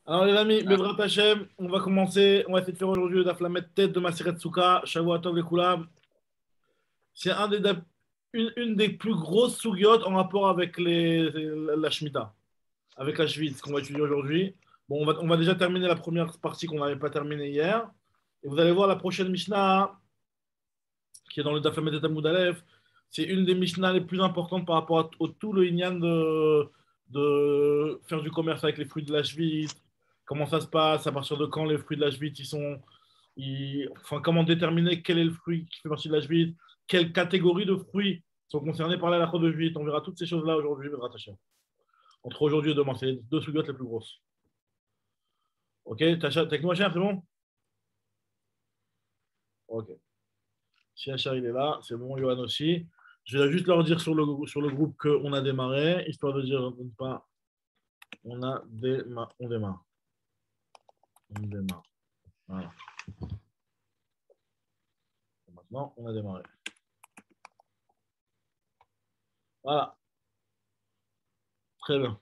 Alors les amis, Ah, Bezrat Hashem, on va commencer, on va essayer de faire aujourd'hui le Daf Lamed tête de Maseret Souka, Shavua Tov Lekoulam. C'est une des plus grosses sougiotes en rapport avec la Shemitah, avec la Shvit, qu'on va étudier aujourd'hui. Bon, on va déjà terminer la première partie qu'on n'avait pas terminée hier. Et vous allez voir la prochaine Mishnah, qui est dans le Daf Lamed Tête Amoud Aleph. C'est une des Mishnahs les plus importantes par rapport au tout le Inyan de faire du commerce avec les fruits de la Shvit. Comment ça se passe, à partir de quand les fruits de la Shvit enfin, comment déterminer quel est le fruit qui fait partie de la Shvit, quelle catégorie de fruits sont concernés par la halakha de Shvit. On verra toutes ces choses-là aujourd'hui, Bezrat Hashem. Entre aujourd'hui et demain, c'est les deux sugiotes les plus grosses. Ok, t'as avec nous, Hachar, c'est bon? Ok. Si Hachar il est là, c'est bon, Johan aussi. Je vais juste leur dire sur le groupe qu'on a démarré, histoire de dire pas, on démarre. On démarre. Voilà. Maintenant, on a démarré. Voilà, très bien.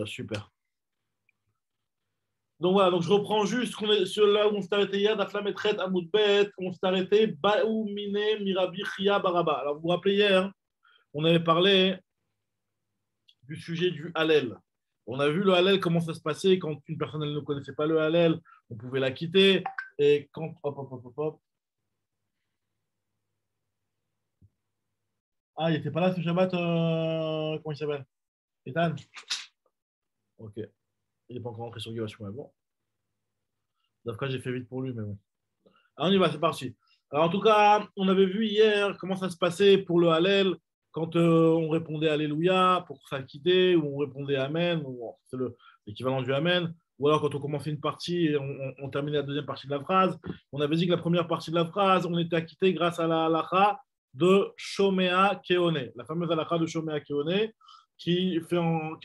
Super. Donc voilà, donc je reprends juste là où on s'est arrêté hier, Daflametret, Amoudbet, on s'est arrêté, Baou, Mine, Mirabi, Chia, Baraba. Alors vous vous rappelez hier, on avait parlé du sujet du Hallel. On a vu le Hallel, comment ça se passait quand une personne elle ne connaissait pas le Hallel, on pouvait la quitter. Et quand. Hop, hop, hop, hop, hop. Ah, il n'était pas là ce Shabbat, comment il s'appelle? Ethan? Ok. Il n'est pas encore rentré sur Givach, mais bon. D'après, j'ai fait vite pour lui, mais bon. Alors, on y va, c'est parti. Alors, en tout cas, on avait vu hier comment ça se passait pour le Hallel, quand on répondait Alléluia pour s'acquitter, ou on répondait Amen, c'est l'équivalent du Amen, ou alors quand on commençait une partie et on terminait la deuxième partie de la phrase. On avait dit que la première partie de la phrase, on était acquitté grâce à la halakha de Shomea Keone, la fameuse halakha de Shomea Keone,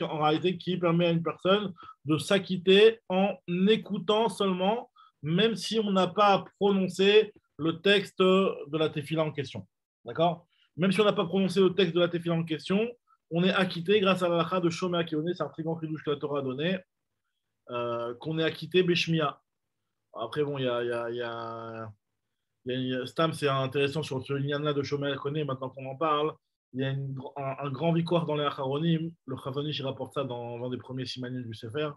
en réalité, qui permet à une personne de s'acquitter en écoutant seulement, même si on n'a pas prononcé le texte de la tefila en question. D'accord? Même si on n'a pas prononcé le texte de la tefila en question, on est acquitté grâce à la lacha de Shomea Keone, c'est un très grand chidouche que la Torah a donné, qu'on est acquitté Beshmia. Après, bon, Stam, c'est intéressant sur ce lien-là de Shomea Keone, maintenant qu'on en parle. Il y a un grand victoire dans les Acharonim. Le Chavonish, il rapporte ça dans l'un des premiers simanim du Sefer,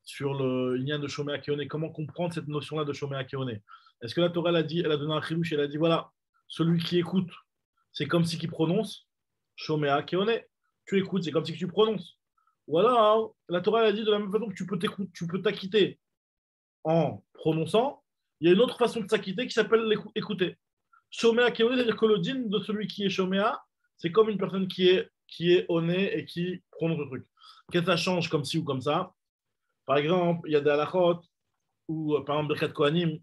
sur le lien de Shomea Keone. Comment comprendre cette notion-là de Shomea Keone? Est-ce que la Torah elle a donné un chidouche, elle a dit voilà, celui qui écoute, c'est comme si qui prononce Shomea Keone. Tu écoutes, c'est comme si tu prononces. Ou alors, la Torah elle a dit de la même façon que tu peux t'acquitter en prononçant, il y a une autre façon de s'acquitter qui s'appelle écouter. Shomea Keone, c'est-à-dire que le din de celui qui est Shomea, c'est comme une personne qui est honnête et qui prononce le truc. Qu'est-ce que ça change comme ci ou comme ça? Par exemple, il y a des halachot où, par exemple, Birkat Kohanim,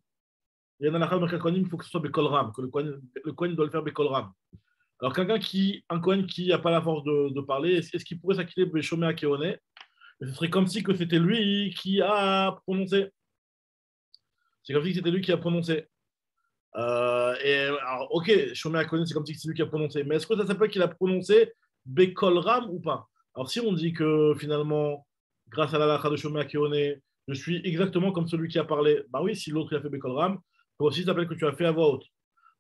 il y a un halachot de Birkat Kohanim, il faut que ce soit Bekol Ram, que le Kohen doit le faire Bekol Ram. Alors, un Kohen qui n'a pas la force de parler, est-ce qu'il pourrait s'acquitter Beshomé à Keone? Ce serait comme si que c'était lui qui a prononcé. C'est comme si c'était lui qui a prononcé. Alors, ok, Shomé à Keone, c'est comme si c'est lui qui a prononcé. Mais est-ce que ça s'appelle qu'il a prononcé Bekol Ram ou pas? Alors, si on dit que finalement, grâce à la lacha de Shomé à Keone, je suis exactement comme celui qui a parlé, bah oui, si l'autre il a fait Bekol Ram, toi aussi, ça s'appelle que tu as fait à voix haute.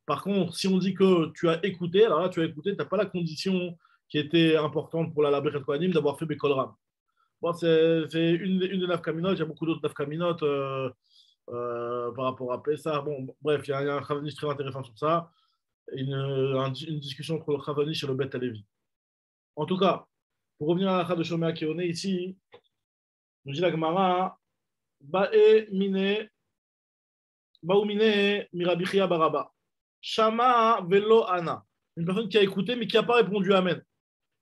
Par contre, si on dit que tu as écouté, alors là, tu as écouté, tu n'as pas la condition qui était importante pour la Birkat Kohanim d'avoir fait Bekol Ram. Bon, c'est une des nafkaminot, il y a beaucoup d'autres nafkaminot par rapport à Pessah. Bon, bref, il y a un Chavanish très intéressant sur ça, une discussion entre le Chavanish et le Bet Alevi. En tout cas, pour revenir à la Chad de Shomea Keone, ici, nous dit la Gemara, Ba'e mine, Ba'u mine mirabichia baraba. Shama velo ana. Une personne qui a écouté mais qui n'a pas répondu Amen.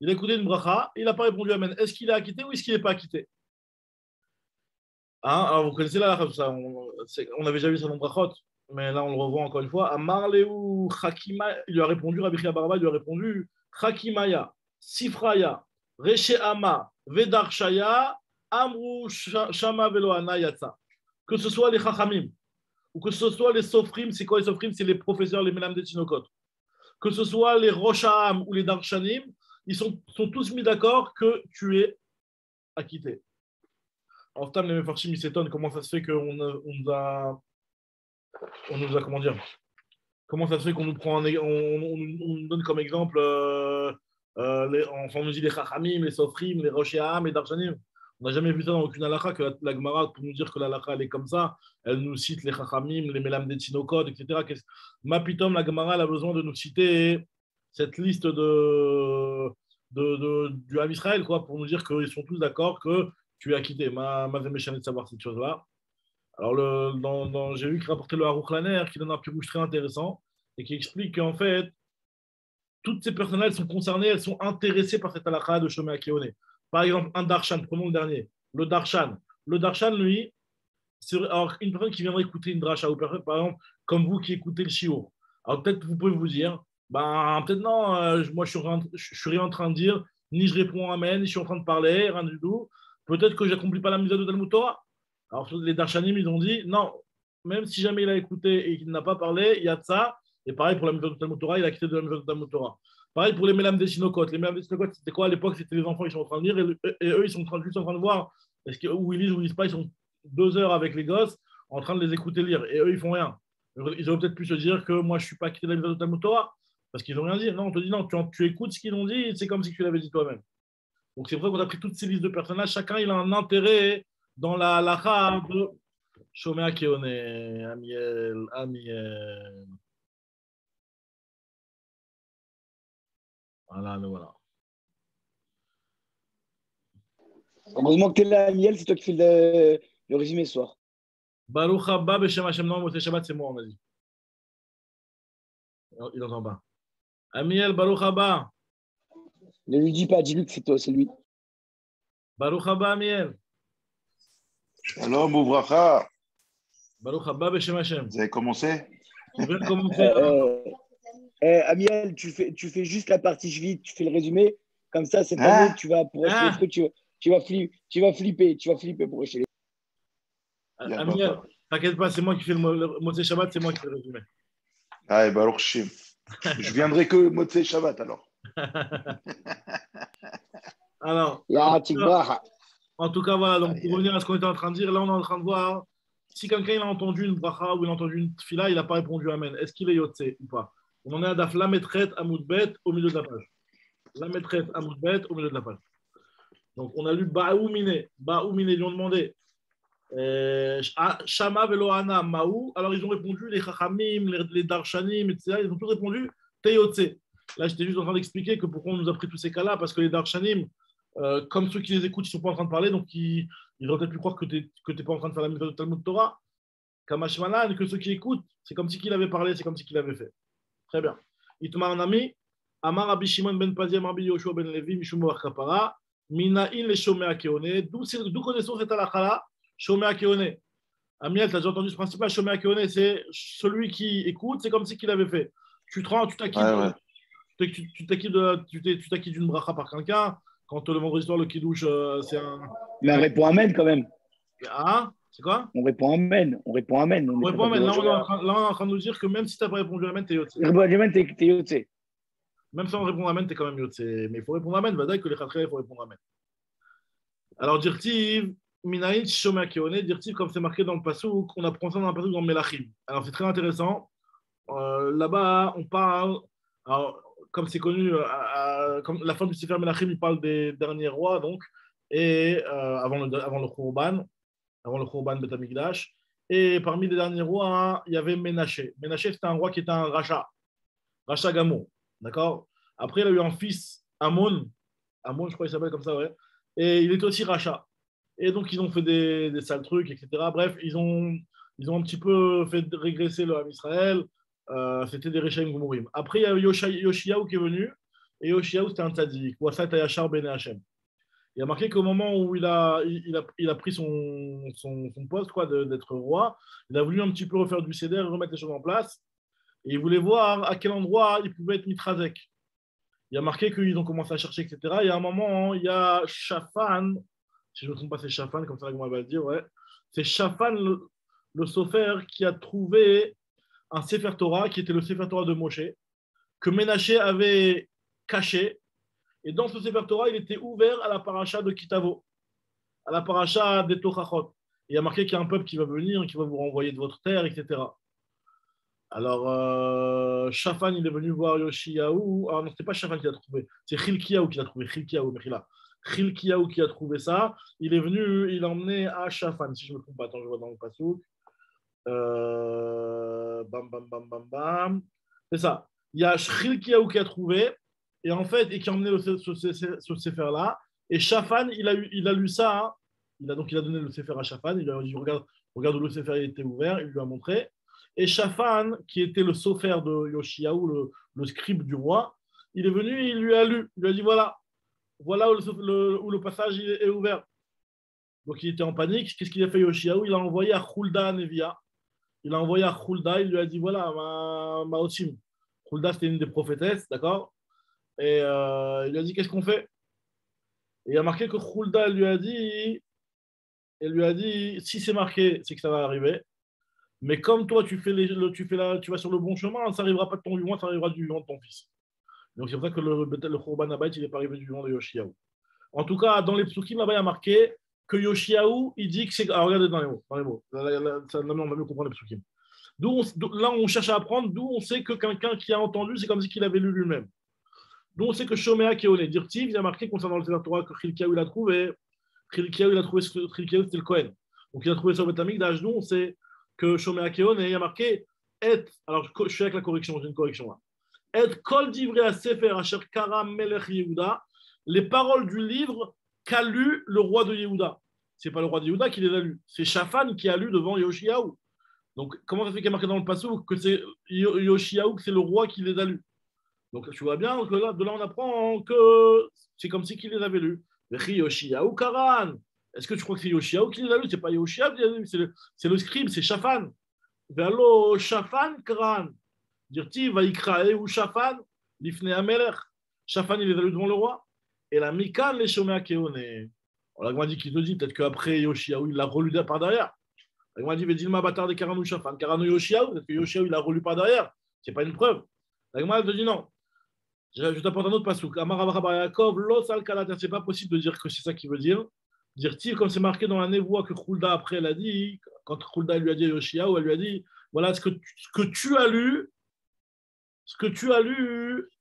Il a écouté une bracha, il n'a pas répondu Amen. Est-ce qu'il est acquitté ou est-ce qu'il n'est pas acquitté? Hein, alors vous connaissez là, ça, on avait déjà vu ça dans Brachot, mais là on le revoit encore une fois. Amarleu Chakima, il lui a répondu, Rabbi Chia Baraba, il lui a répondu Chakimaya, Sifraya, Resheama, Vedarshaya, Amru Shama Veloana Yatsa. Que ce soit les Chachamim, ou que ce soit les Sofrim, c'est quoi les Sofrim? C'est les professeurs, les Menam de Tinokot. Que ce soit les Rosham ou les Darshanim, ils sont tous mis d'accord que tu es acquitté. En Stam, les Mefarchim, ils s'étonnent comment ça se fait on nous a, comment dire, comment ça se fait qu'on nous prend, on nous donne comme exemple, enfin, on nous dit les Chachamim, les Sofrim, les Roshéam, les Darshanim. On n'a jamais vu ça dans aucune halakha, que la Gemara, pour nous dire que la halakha, elle est comme ça, elle nous cite les Chachamim, les Melam des Tinokot, etc. Mapitom, la Gemara, elle a besoin de nous citer cette liste du Ham Israël, quoi, pour nous dire qu'ils sont tous d'accord que tu es acquitté. Ma méchant de savoir cette chose-là. Alors, j'ai vu qu'il rapportait le Haruch Laner, qui donne un pirouge très intéressant, et qui explique qu'en fait, toutes ces personnes-là, elles sont concernées, elles sont intéressées par cette halakha de Shomei Keone. Par exemple, un Darshan, prenons le dernier, le Darshan. Le Darshan, lui, alors, une personne qui viendrait écouter une dracha, ou par exemple, comme vous qui écoutez le shiur. Alors, peut-être vous pouvez vous dire, ben, peut-être non, moi, je suis rien en train de dire, ni je réponds amen, ni je suis en train de parler, rien du tout. Peut-être que je n'accomplis pas la mise de Talmud Torah. Alors, les Darshanim, ils ont dit, non, même si jamais il a écouté et qu'il n'a pas parlé, il y a de ça. Et pareil pour la mise de Talmud Torah, il a quitté de la mise de Talmud Torah. Pareil pour les Melam des Sinokot. Les Melam des Sinokot, c'était quoi à l'époque? C'était les enfants, ils sont en train de lire, et eux, ils sont juste en train de voir où ils lisent ou ils lisent pas. Ils sont 2 heures avec les gosses en train de les écouter lire. Et eux, ils font rien. Ils auraient peut-être pu se dire que moi, je ne suis pas quitté de la mise de Talmud Torah parce qu'ils n'ont rien dit. Non, on te dit non, tu écoutes ce qu'ils ont dit, c'est comme si tu l'avais dit toi-même. Donc, c'est vrai qu'on a pris toutes ces listes de personnages. Chacun, il a un intérêt dans la halakha de Shomei Keone, Amiel. Voilà, le voilà. Heureusement que tu es là, Amiel, c'est toi qui fais le résumé ce soir. Baruch haba b'shem Hashem. Non, Motzei Shabbat, c'est moi, on a dit. Il n'entend pas. Amiel, Baruch haba. Ne lui dis pas, dis-lui que c'est toi, c'est lui. Baruch haba, Amiel. Shalom, Ouvracha. Baruch haba b'shem Hashem. Vous avez commencé? On vient de commencer. Amiel, tu fais juste la partie vite, tu fais le résumé. Comme ça, cette année, tu vas pour acheter les trucs, tu vas flipper pour acheter les trucs. Amiel, t'inquiète pas, c'est moi qui fais le Motzei Shabbat, c'est moi qui fais le résumé. Ah, et Baruch Shem. Je viendrai que Motzei Shabbat alors. Alors, en tout cas, voilà, donc pour revenir à ce qu'on était en train de dire, là on est en train de voir si quelqu'un il a entendu une bracha ou il a entendu une tfila, il n'a pas répondu Amen. Est-ce qu'il est yotze ou pas? On en est à Daf Lametret Amoudbet au milieu de la page. Lametret Amoudbet au milieu de la page. Donc on a lu Baoumine. Baoumine, ils lui ont demandé Shama Velohana Maou. Alors ils ont répondu les Chachamim, les Darshanim, etc. Ils ont tous répondu Teyotse. Là j'étais juste en train d'expliquer que pourquoi on nous a pris tous ces cas-là, parce que les Darshanim, comme ceux qui les écoutent, ils ne sont pas en train de parler, donc ils auraient peut-être pu croire que tu n'es pas en train de faire la mise de Talmud Torah. Kamashmalan, que ceux qui écoutent, c'est comme si qu'il avait parlé, c'est comme si qu'il avait fait. Très bien. Itmar Nami, Amar Rabbi Shimon ben Pazia, Rabbi Yoshua ben Levi, Mishum Bar Kapara, Minaïn le Shomei Keone. D'où connaissons cette halakha-là? Shomei Keone. Amiel, tu as déjà entendu ce principe-là? Shomei Keone, c'est celui qui écoute, c'est comme si qu'il avait fait. Tu t'acquittes. Ouais. Tu t'acquittes d'une bracha par quelqu'un. Quand le vendredi soir, le kidouche, c'est un. Mais on répond Amen quand même. Ah, c'est quoi? On répond Amen. On répond Amen. On répond Amen. Là, on est en train de nous dire que même si tu n'as pas répondu Amen, t'es yotze. Amen, t'es yotze. Même si on répond Amen, t'es quand même yotze. Mais il faut répondre Amen. Vadaï que les khatrés, il faut répondre Amen. Alors, Dirtiv, Minaïn Shomei Keone, Dirtiv, comme c'est marqué dans le Passouk, on apprend ça dans le Passouk dans Melachim. Alors, c'est très intéressant. Là-bas, on parle. Alors, comme c'est connu, comme la fin du Sefer Melachim, il parle des derniers rois, donc, et avant le Khurban Bet Hamikdash. Et parmi les derniers rois, il y avait Ménaché. Ménaché, c'était un roi qui était un Racha Gamon, d'accord? Après, il a eu un fils, Amon, je crois qu'il s'appelle comme ça, ouais. Et il était aussi Racha. Et donc, ils ont fait des sales trucs, etc. Bref, ils ont un petit peu fait régresser le Ham Israël. C'était des Rechaim Gomourim. Après, il y a Yoshiyahu qui est venu, et Yoshiyahu, c'était un tzaddik, Wasat Yashar Ben Hashem. Il a marqué qu'au moment où il a pris son poste quoi, d'être roi, il a voulu un petit peu refaire du céder et remettre les choses en place, et il voulait voir à quel endroit il pouvait être mitrazek. Il a marqué qu'ils ont commencé à chercher, etc. Et à un moment, il y a Shafan, si je ne me trompe pas, c'est Shafan, comme ça, on va le dire, ouais. C'est Shafan, le sofer, qui a trouvé un Sefer Torah qui était le Sefer Torah de Moshe, que Ménaché avait caché. Et dans ce Sefer Torah, il était ouvert à la paracha de Kitavo. à la paracha des Tochachot. Il y a marqué qu'il y a un peuple qui va venir, qui va vous renvoyer de votre terre, etc. Alors, Shaphan, il est venu voir Yoshiyahu. Ah non, c'est pas Shaphan qui l'a trouvé, c'est Chilkiyahu qui l'a trouvé. Chilkiyahu qui a trouvé ça. Il est venu, il l'a emmené à Shaphan, si je ne me trompe pas. Attends, je vois dans le passouk. Bam, bam, bam, bam, bam. C'est ça. Il y a Chilkiyahu qui a trouvé, et en fait, et qui a emmené ce Sefer-là. Et Shaphan, il a lu ça. Hein. Il a donné le Sefer à Shaphan. Il lui a dit regarde où le Sefer était ouvert. Il lui a montré. Et Shaphan, qui était le sofer de Yoshiyahu, le scribe du roi, il est venu, il lui a lu. Il lui a dit voilà où le passage est ouvert. Donc il était en panique. Qu'est-ce qu'il a fait Yoshiyahu? Il a envoyé à Hulda Nevia. Il a envoyé à Hulda. Il lui a dit voilà, ma Osim. Hulda, c'était une des prophétesses, d'accord? Et il lui a dit qu'est-ce qu'on fait? Et il a marqué que Hulda lui a dit si c'est marqué, c'est que ça va arriver. Mais comme toi, tu vas sur le bon chemin, ça n'arrivera pas de ton vivant, ça arrivera du vivant de ton fils. Donc c'est pour ça que le Khurban Abayit, il n'est pas arrivé du vivant de Yoshiyahu. En tout cas, dans les psukim, là-bas, il y a marqué que Yoshiyahu, il dit que c'est. Alors regardez dans les mots. Là, on va mieux comprendre les psukim. Là, on cherche à apprendre, d'où on sait que quelqu'un qui a entendu, c'est comme si qu'il avait lu lui-même. D'où on sait que Shomea Keone, Dirtiv, il y a marqué concernant le Sefer Torah que Chilkiyahu, il a trouvé. Chilkiyahu, c'était le Kohen. Donc il a trouvé sur le Beth Amikdash. D'où on sait que Shomea Keone, il y a marqué alors je suis avec la correction, j'ai une correction là. Et kol divrei sefer asher kara melech Yehuda, les paroles du livre qu'a lu le roi de Yehuda. C'est pas le roi de Yehuda qui les a lus, c'est Shaphan qui a lu devant Yoshiyahu. Donc comment ça fait qu'il y a marqué dans le passouk que c'est Yoshiyahu, que c'est le roi qui les a lus? Donc tu vois bien que de là on apprend que c'est comme si qu'il les avait lus. Yoshiyahu Karan. Est-ce que tu crois que c'est Yoshiyahu qui les a lus? C'est pas Yoshiyahu qui les a lus, c'est le scribe, c'est Shaphan. Velo Shaphan Karan. Dire-t-il, Vaikrae ou Shaphan, l'ifne Amelech. Shaphan, il les a lus devant le roi. Et la Mikan, les Shomea Keone. On l'a dit qu'il te dit, peut-être qu'après Yoshiyahu, il l'a relu par derrière. On m'a dit, Vedilma Batar de Karanou Shaphan. Karanou Yoshiyahu, peut-être que Yoshiyahu, il l'a relu par derrière. Ce n'est pas une preuve. La Gemara te dit non. Je t'apporte un autre pasouk. Amar Yaakov, Lo Sal Kalat. C'est pas possible de dire que c'est ça qu'il veut dire. Dire-t-il, comme c'est marqué dans la névoie que Hulda, après, elle a dit, quand Hulda lui a dit à Yoshiyahu, elle lui a dit, voilà, ce que tu as lu,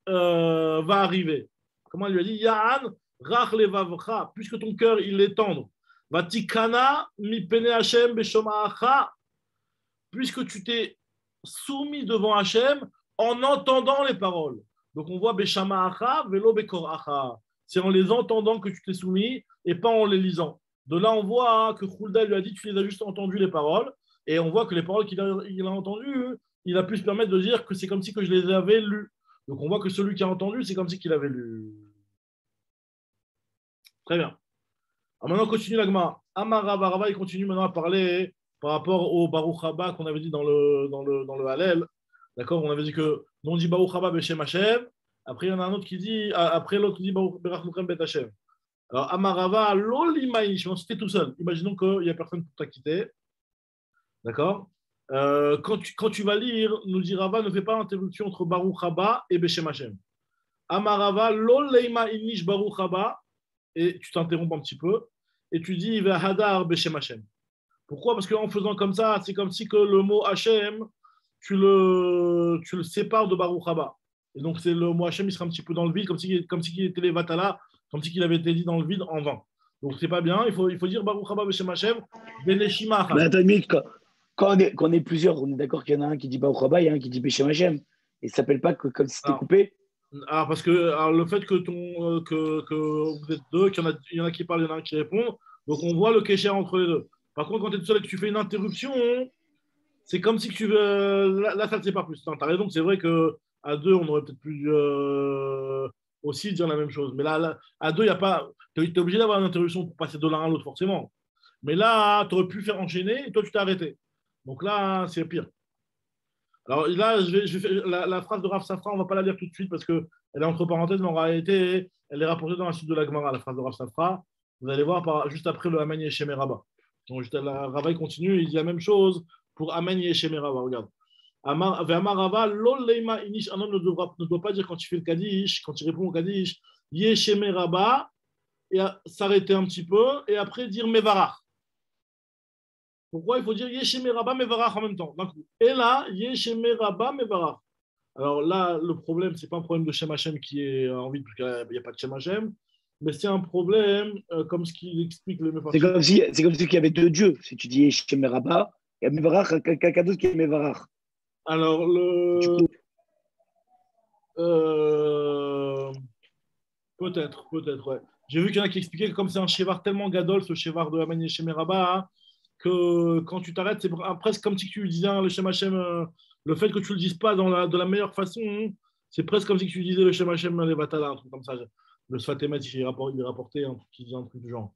va arriver. Comment elle lui a dit? Ya'an rach levavcha, puisque ton cœur il est tendre. Vatikana mi pene Hashem beshoma'acha, puisque tu t'es soumis devant Hashem en entendant les paroles. Donc on voit beshama'acha velo bekoracha. C'est en les entendant que tu t'es soumis et pas en les lisant. De là on voit que Hulda lui a dit tu les as juste entendu les paroles, et on voit que les paroles qu'il a entendues, il a pu se permettre de dire que c'est comme si que je les avais lues. Donc on voit que celui qui a entendu, c'est comme si qu'il avait lu. Très bien. Alors maintenant, on continue la Gemara. Amarava, il continue maintenant à parler par rapport au Baruch Haba qu'on avait dit dans le Hallel. D'accord? On avait dit que on dit Baruch Haba Beshem Hashem. Après, il y en a un autre qui dit, après l'autre qui dit Baruch Nuchem Bet Hashem. Alors Amarava, l'olimaï, c'était tout seul. Imaginons qu'il n'y a personne pour t'acquitter. D'accord? Quand tu vas lire, nous dit Rava, ne fais pas l'interruption entre Baruch Haba et Beshem Hashem. Amarava, lo leima inish Baruch Haba, et tu t'interromps un petit peu, et tu dis Hadar Beshem Hashem. Pourquoi? Parce qu'en faisant comme ça, c'est comme si que le mot Hashem, tu le sépares de Baruch Haba. Et donc c'est le mot Hashem, il sera un petit peu dans le vide, comme si il était les Vatala, comme si il avait été dit dans le vide en vain. Donc c'est pas bien, il faut dire Baruch Haba Beshem Hashem, Beneshima. Mais attends une minute, quand on est plusieurs, on est d'accord qu'il y en a un qui dit Baruch Haba, il y a un qui dit Beshem Hashem. Et ça ne s'appelle pas comme si c'était coupé. Parce que le fait que vous êtes deux, qu'il y en a qui parlent, il y en a un qui répond, donc on voit le kécher entre les deux. Par contre, quand tu es tout seul et que tu fais une interruption, c'est comme si tu veux. Là, ça ne sait pas plus. Tu as raison, c'est vrai qu'à deux, on aurait peut-être pu aussi dire la même chose. Mais là à deux, il n'y a pas. Tu es obligé d'avoir une interruption pour passer de l'un à l'autre, forcément. Mais là, tu aurais pu faire enchaîner et toi, tu t'es arrêté. Donc là, c'est pire. Alors là, je vais la phrase de Rav Safra, on ne va pas la lire tout de suite parce qu'elle est entre parenthèses, mais en réalité, elle est rapportée dans la suite de la Gemara, la phrase de Rav Safra. Vous allez voir juste après le Amen Yeshem et Rabba. Donc la Rava continue, il dit la même chose pour Amen Yeshem et Rabba. Regarde. Amar Rava, Lol Leima Inish, un homme ne doit pas dire quand il fait le Kaddish, quand il répond au Kaddish, Yeshem et Rabba, et s'arrêter un petit peu et après dire Mevarach. Pourquoi il faut dire Yesheme Rabba Mevarach en même temps d'un coup. Et là, Yesheme Rabba Mevarach. Alors là, le problème, ce n'est pas un problème de Shem Hashem qui est en vide, parce qu'il n'y a pas de Shem Hashem, mais c'est un problème, comme ce qu'il explique le Mefarshim. C'est comme si il y avait deux dieux. Si tu dis Yesheme Rabba, il y a Mevarach, quelqu'un d'autre qui est Mevarach. Alors, peut-être, ouais. J'ai vu qu'il y en a qui expliquaient que comme c'est un chevar tellement gadol, ce chevar de Amen Yesheme Rabba, hein, que quand tu t'arrêtes, c'est presque comme si tu disais hein, le Shem Hashem, le fait que tu ne le dises pas de la meilleure façon, hein, c'est presque comme si tu disais le Shem Hashem Levatala, un truc comme ça. Le Sfatemet, il rapportait un truc qui disait un truc du genre.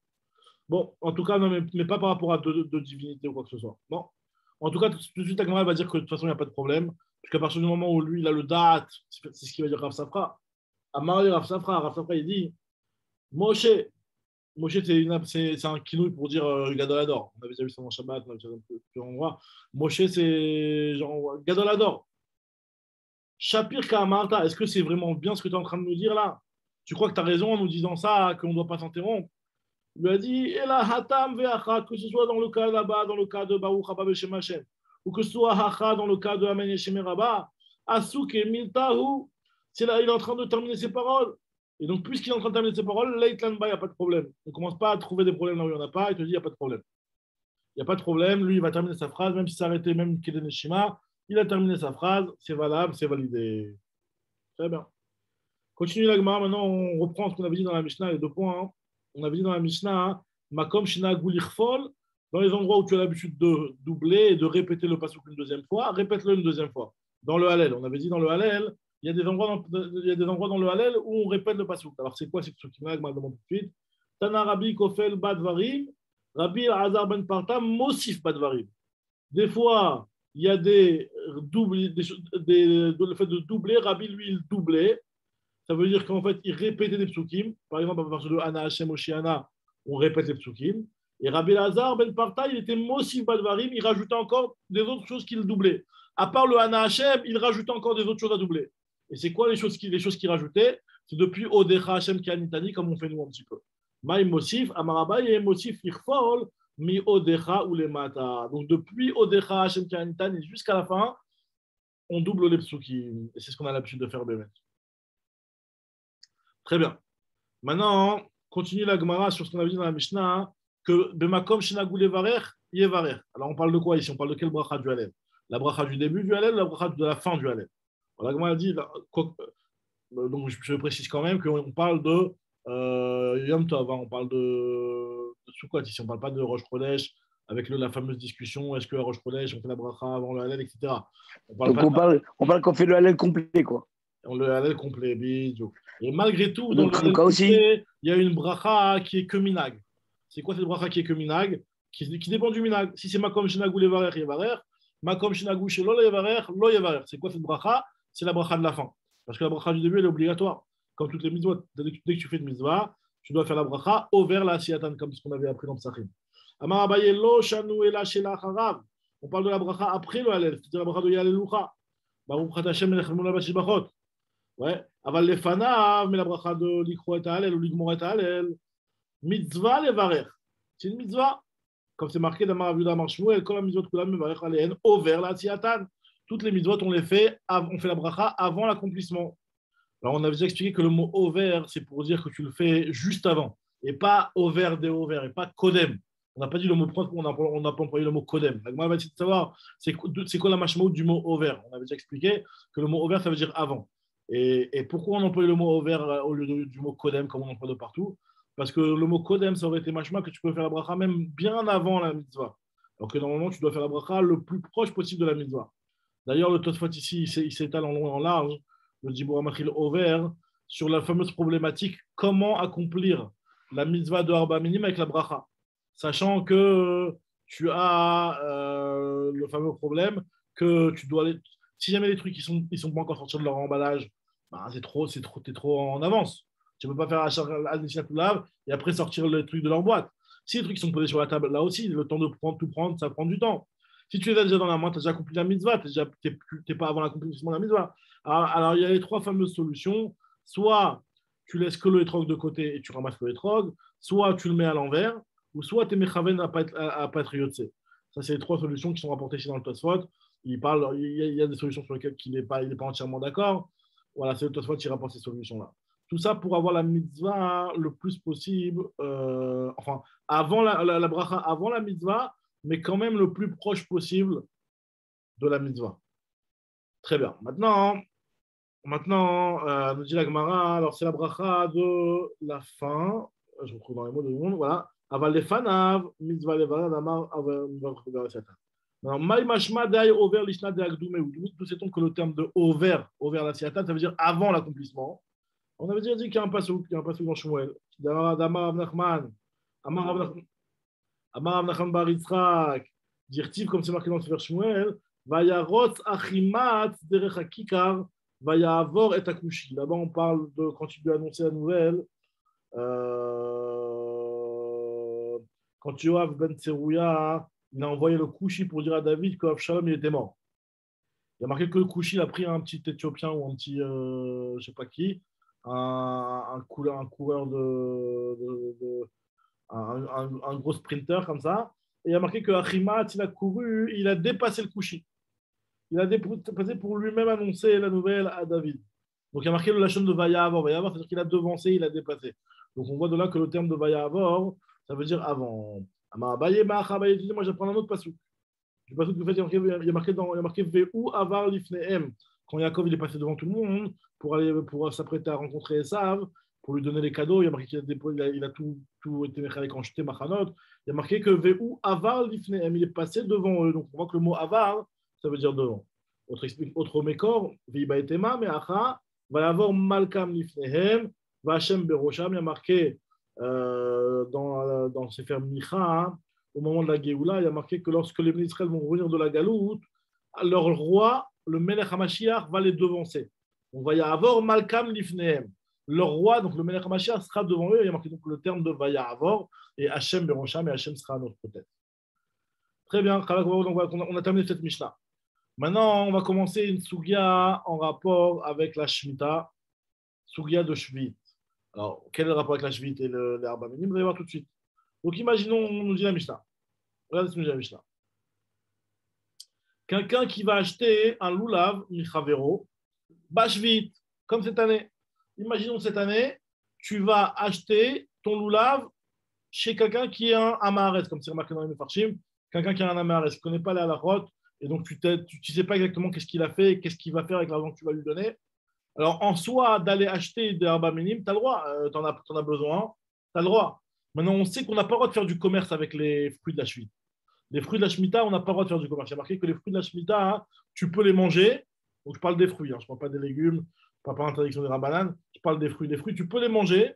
Bon, en tout cas, non, mais pas par rapport à deux divinités ou quoi que ce soit. Bon, en tout cas, tout de suite, Agmara va dire que de toute façon, il n'y a pas de problème, puisqu'à partir du moment où lui, il a le date, c'est ce qu'il va dire Rav Safra. Amar Rav Safra, il dit Moshe, c'est un kinouï pour dire Gadolador. On avait déjà vu ça dans Shabbat, on avait déjà vu ça dans plusieurs endroits. Moshe, c'est genre Gadolador. Shapir Kamarta, est-ce que c'est vraiment bien ce que tu es en train de nous dire là? Tu crois que tu as raison en nous disant ça, qu'on ne doit pas s'interrompre? Il lui a dit Ela Hatam Ve'acha, que ce soit dans le cas là-bas, dans le cas de Baruch Haba Beshem Hashem, ou que ce soit Hacha dans le cas de Amen Yeshem Rabba, Asuk et Miltahu, c'est là, il est en train de terminer ses paroles. Et donc, puisqu'il est en train de terminer ses paroles, Leitlan Ba, il n'y a pas de problème. Ne commence pas à trouver des problèmes là où il n'y en a pas, il te dit il n'y a pas de problème. Il n'y a pas de problème, lui, il va terminer sa phrase, même si ça arrêtait même Kedeneshima, il a terminé sa phrase, c'est valable, c'est validé. Très bien. Continue l'agma, maintenant on reprend ce qu'on avait dit dans la Mishnah, les 2 points. Hein. On avait dit dans la Mishnah, Makom Shina Gulirfol, dans les endroits où tu as l'habitude de doubler et de répéter le passouk une deuxième fois, répète-le une deuxième fois. Dans le Hallel, on avait dit dans le Hallel, il y a des endroits dans le Hallel où on répète le passouk. Alors c'est quoi ces psukim-là, Agma demande tout de suite. Tana Rabbi Kofel Badvarim, Rabbi Azar Ben Parta Mosif Badvarim. Des fois, il y a le fait de doubler, Rabbi lui il doublait. Ça veut dire qu'en fait, il répétait des psukim. Par exemple, à partir de Ana Hashem Oshiana, on répète les psukim. Et Rabbi Lazar Ben Parta, il était Mosif Badvarim, il rajoutait encore des autres choses qu'il doublait. À part le Ana Hashem, il rajoutait encore des autres choses à doubler. Et c'est quoi les choses qu'il rajoutait? C'est depuis Odecha Hashem Kianitani, comme on fait nous un petit peu. Maï Mosif, Amarabaye et Mosif Irfol, Mi Odecha ou les Mata. Donc depuis Odecha Hashem Kianitani jusqu'à la fin, on double les psukim. Et c'est ce qu'on a l'habitude de faire, Bémet. Très bien. Maintenant, continue la Gemara sur ce qu'on avait dit dans la Mishnah, que Bemakom Shinagou Levarer, Yevarer. Alors, on parle de quoi ici? On parle de quelle bracha du Hallel? La bracha du début du Hallel ou la bracha de la fin du Hallel? La Gemara dit, donc je précise quand même qu'on parle de Yom Tov, hein, on parle de Sukkot ici, on ne parle pas de Rosh Chodesh, avec la fameuse discussion, est-ce que à Rosh Chodesh, on fait la bracha avant le Hallel, etc. On parle qu'on fait le Hallel complet, quoi. Le Hallel complet, bidou. Et malgré tout, dans le Hallel complet, il y a une bracha qui est que minag. C'est quoi cette bracha qui est que minag? Qui dépend du minag. Si c'est makom shenagou levarer, yevarer. Makom shenagou shelo levarer, lo yevarer. C'est quoi cette bracha? C'est la bracha de la fin. Parce que la bracha du début, elle est obligatoire. Comme toutes les mitzvot. Dès que tu fais une mitzvah, tu dois faire la bracha over la siyatan, comme ce qu'on avait appris dans Psachim. Amar Abaye lo shanu ela shela charav. On parle de la bracha après le Hallel, c'est-à-dire la bracha de Yalelucha. Baruch Hashem melech mula bashibachot. Ouais, aval lefanav, mais la bracha de l'ikro et ha'alel ou l'igmor et ha'alel, mitzvah levarer. C'est une mitzvah. Comme c'est marqué dans Maraviuda Marshmuel, quand la mitzvot kulam mevarer aleen, over la siyatan. Toutes les mitzvot, on fait la bracha avant l'accomplissement. Alors, on avait déjà expliqué que le mot over, c'est pour dire que tu le fais juste avant, et pas over des over, et pas kodem. On n'a pas dit le mot propre, on n'a pas employé le mot kodem. La Gemara va essayer de savoir c'est quoi la mashmaout du mot over. On avait déjà expliqué que le mot over, ça veut dire avant. Et pourquoi on emploie le mot over au lieu du mot kodem, comme on emploie de partout? Parce que le mot kodem, ça aurait été mashma que tu peux faire la bracha même bien avant la mitzvah. Alors que normalement, tu dois faire la bracha le plus proche possible de la mitzvah. D'ailleurs, le Tosfot ici, il s'étale en long et en large, le Dibur Amachil over, sur la fameuse problématique comment accomplir la mitzvah de Arba Minim avec la bracha. Sachant que tu as le fameux problème que tu dois aller. Si jamais les trucs ils sont pas encore sortis de leur emballage, bah, t'es trop en avance. Tu ne peux pas faire Al et après sortir les trucs de leur boîte. Si les trucs sont posés sur la table, là aussi, le temps de tout prendre, ça prend du temps. Si tu les as déjà dans la main, tu as déjà accompli la mitzvah, tu n'es pas avant l'accomplissement de la mitzvah. Alors, il y a les 3 fameuses solutions. Soit tu laisses que le étrog de côté et tu ramasses le étrog, soit tu le mets à l'envers, ou soit tu es mechaven à patrioter. Ça, c'est les trois solutions qui sont rapportées ici dans le Tosfot. Il y a des solutions sur lesquelles il n'est pas entièrement d'accord. Voilà, c'est le Tosfot qui rapporte ces solutions-là. Tout ça pour avoir la mitzvah le plus possible, enfin, avant la bracha, avant la mitzvah, mais quand même le plus proche possible de la mitzvah. Très bien. Maintenant nous dit la Gemara, alors c'est la bracha de la fin, je retrouve dans les mots de monde, voilà. Aval lefanav, mitzvah levarad, amar, aval mitzvah. Alors, maï mashma dai over lishna de akdume, d'où sait-on que le terme de over la siata, ça veut dire avant l'accomplissement. On avait déjà dit qu'il y a un passouk dans Shmuel. Damar Avnachman, Amar Avnachman bar Yitzhak, dirtiv, comme c'est marqué dans le Sefer Shmuel, Vayarot achimat derech hakikar, Vayavor et akushi. Là-bas, on parle de quand il lui a annoncé la nouvelle. Quand Yoav ben Tserouya, il a envoyé le Kushi pour dire à David qu'Avshalom il était mort. Il y a marqué que le Kushi a pris un petit Éthiopien ou un petit, je ne sais pas qui, un coureur un gros sprinter comme ça. Et il y a marqué que Achimat, il a couru, il a dépassé le Kushi. Il a dépassé pour lui-même annoncer la nouvelle à David. Donc il y a marqué le lachon de Vayavor. Vayavor, c'est-à-dire qu'il a devancé, il a dépassé. Donc on voit de là que le terme de Vayavor, ça veut dire avant. Moi j'apprends un autre passage. Du passage que vous faites, il y a marqué Veu Avar Lifnehem. Quand Yaakov il est passé devant tout le monde pour s'apprêter à rencontrer Esav, pour lui donner les cadeaux, il y a marqué qu'il a tout été méchalé quand j'étais Machanot. Il y a marqué que Veu Avar Lifnehem, il est passé devant eux. Donc on voit que le mot Avar, ça veut dire devant. Autre mécor, Veiba et Tema, mais Acha, va y avoir Malkam Lifnehem, va Hashem Berosham, il y a marqué dans Sefer Micha, hein, au moment de la Géoula, il y a marqué que lorsque les Israël vont revenir de la Galoute, leur roi, le Melech HaMashiach, va les devancer. On va y avoir Malkam Lifnehem. Leur roi, donc le Melech HaMashiach, sera devant eux. Il y a marqué donc le terme de Vayavor et Hashem Berosham, et Hashem sera à notre tête. Très bien, donc on a terminé cette Mishnah. Maintenant, on va commencer une Sugia en rapport avec la Shemitah, Sugia de Shvit. Alors, quel est le rapport avec la Shvit et les Arba Minim? Vous allez voir tout de suite. Donc, imaginons, on nous dit la Mishnah. Regardez ce que nous dit la Mishnah. Quelqu'un qui va acheter un Lulav, Michavero, Bashvit, comme cette année. Imaginons cette année, tu vas acheter ton Lulav chez quelqu'un qui est un Amaharet, comme c'est remarqué dans les Mefarshim, quelqu'un qui a un Amaharet, qui ne connaît pas les halachot, et donc tu ne sais pas exactement qu'est-ce qu'il a fait, qu'est-ce qu'il va faire avec l'argent que tu vas lui donner. Alors, en soi, d'aller acheter des Arba Minim, tu as le droit, tu en as besoin, tu as le droit. Maintenant, on sait qu'on n'a pas le droit de faire du commerce avec les fruits de la Shemitah. Les fruits de la Shemitah, on n'a pas le droit de faire du commerce. Il y a marqué que les fruits de la Shemitah, hein, tu peux les manger. Donc, je parle des fruits, hein, je ne parle pas des légumes, je ne parle pas d'interdiction des rabananes, je parle des fruits. Les fruits, tu peux les manger,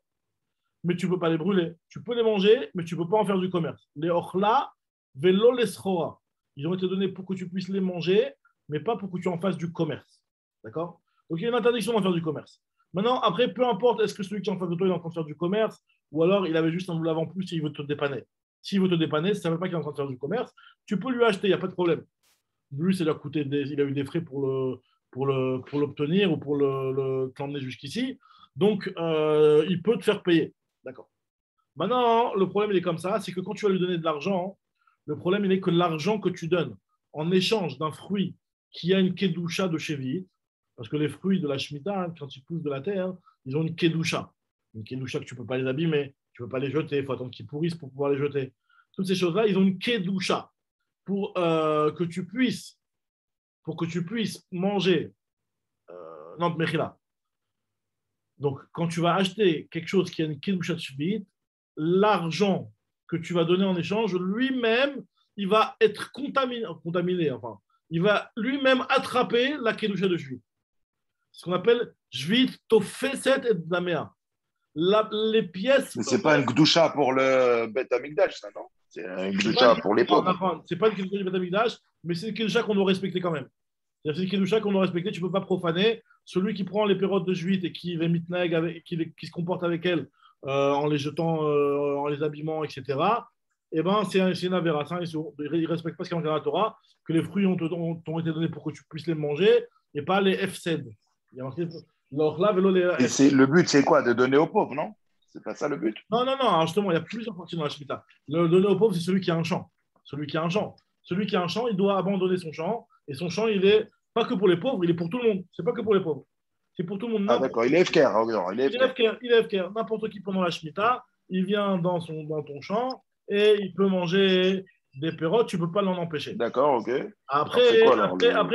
mais tu ne peux pas les brûler. Tu peux les manger, mais tu ne peux pas en faire du commerce. Les ochla, velo les schora. Ils ont été donnés pour que tu puisses les manger, mais pas pour que tu en fasses du commerce. D'accord? Donc, il y a une interdiction d'en faire du commerce. Maintenant, après, peu importe, est-ce que celui qui est en face de toi, il est en train de faire du commerce, ou alors il avait juste un Lulav en plus et il veut te dépanner. S'il veut te dépanner, ça ne veut pas qu'il est en train de faire du commerce. Tu peux lui acheter, il n'y a pas de problème. Lui, il a eu des frais pour l'obtenir ou pour l'emmener jusqu'ici. Donc, il peut te faire payer. D'accord. Maintenant, le problème, il est comme ça, c'est que quand tu vas lui donner de l'argent, le problème, il est que l'argent que tu donnes en échange d'un fruit qui a une kedusha de Shevit, parce que les fruits de la Shemitah, hein, quand ils poussent de la terre, ils ont une kedusha. Une kedusha que tu ne peux pas les abîmer, tu ne peux pas les jeter, il faut attendre qu'ils pourrissent pour pouvoir les jeter. Toutes ces choses-là, ils ont une kedusha pour que tu puisses manger. Non, mechila. Donc, quand tu vas acheter quelque chose qui a une kedusha de Shevit, l'argent que tu vas donner en échange, lui-même, il va être contaminé, enfin, il va lui-même attraper la kedusha de Shevit. Ce qu'on appelle Shvit Tofeset et Damea. Les pièces. Mais ce n'est pas un Gdusha pour le Bet Amikdash, ça, non? C'est un Gdusha pour les pauvres. Ce n'est pas une Kedusha du Bet Amikdash, mais c'est une Kedusha qu'on doit respecter quand même. C'est une Kedusha qu'on doit respecter, tu ne peux pas profaner. Celui qui prend les pérodes de Shvit et qui qui se comporte avec elles en les jetant, en les abîmant, etc., eh ben, c'est une avéra. Il ne respecte pas ce qu'il y a dans la Torah, que les fruits t'ont été donnés pour que tu puisses les manger et pas les FCD. Il y a marqué Et le but, c'est quoi? De donner aux pauvres, non? C'est pas ça le but? Non, non, non. Alors justement, il y a plusieurs parties dans la Shemitah. Le donner au pauvre, c'est celui qui a un champ. Celui qui a un champ. Celui qui a un champ, il doit abandonner son champ. Et son champ, il est pas que pour les pauvres, il est pour tout le monde. C'est pas que pour les pauvres. C'est pour tout le monde. Ah, d'accord. Il est FKR. Il est FKR. Il est FKR. N'importe qui pendant la Shemitah, il vient dans ton champ et il peut manger des pérottes. Tu ne peux pas l'en empêcher. D'accord, ok. Après,